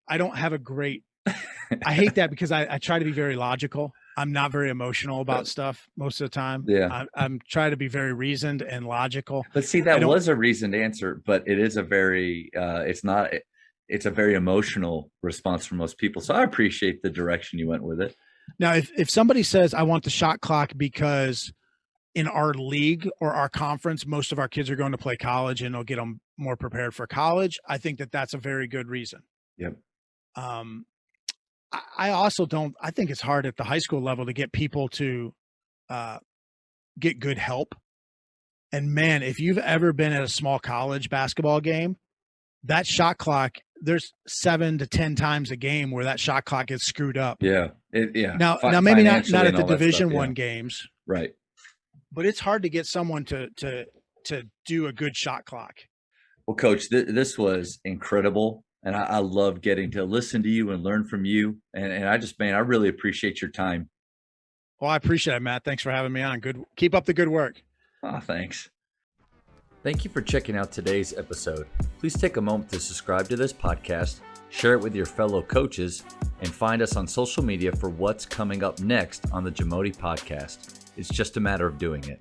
I hate that, because I try to be very logical. I'm not very emotional about stuff most of the time. Yeah. I'm trying to be very reasoned and logical. But see, that was a reasoned answer, but it is a very, it's a very emotional response for most people. So I appreciate the direction you went with it. Now, if somebody says, I want the shot clock because in our league or our conference, most of our kids are going to play college and it'll get them more prepared for college, I think that's a very good reason. Yep. I also I think it's hard at the high school level to get people to get good help. And man, if you've ever been at a small college basketball game, that shot clock, there's 7 to 10 times a game where that shot clock gets screwed up. Yeah. Now maybe not at the Division I games. Right. But it's hard to get someone to do a good shot clock. Well, Coach, this was incredible. And I love getting to listen to you and learn from you. And I really appreciate your time. Well, I appreciate it, Matt. Thanks for having me on. Keep up the good work. Oh, thanks. Thank you for checking out today's episode. Please take a moment to subscribe to this podcast, share it with your fellow coaches, and find us on social media for what's coming up next on the Jamy podcast. It's just a matter of doing it.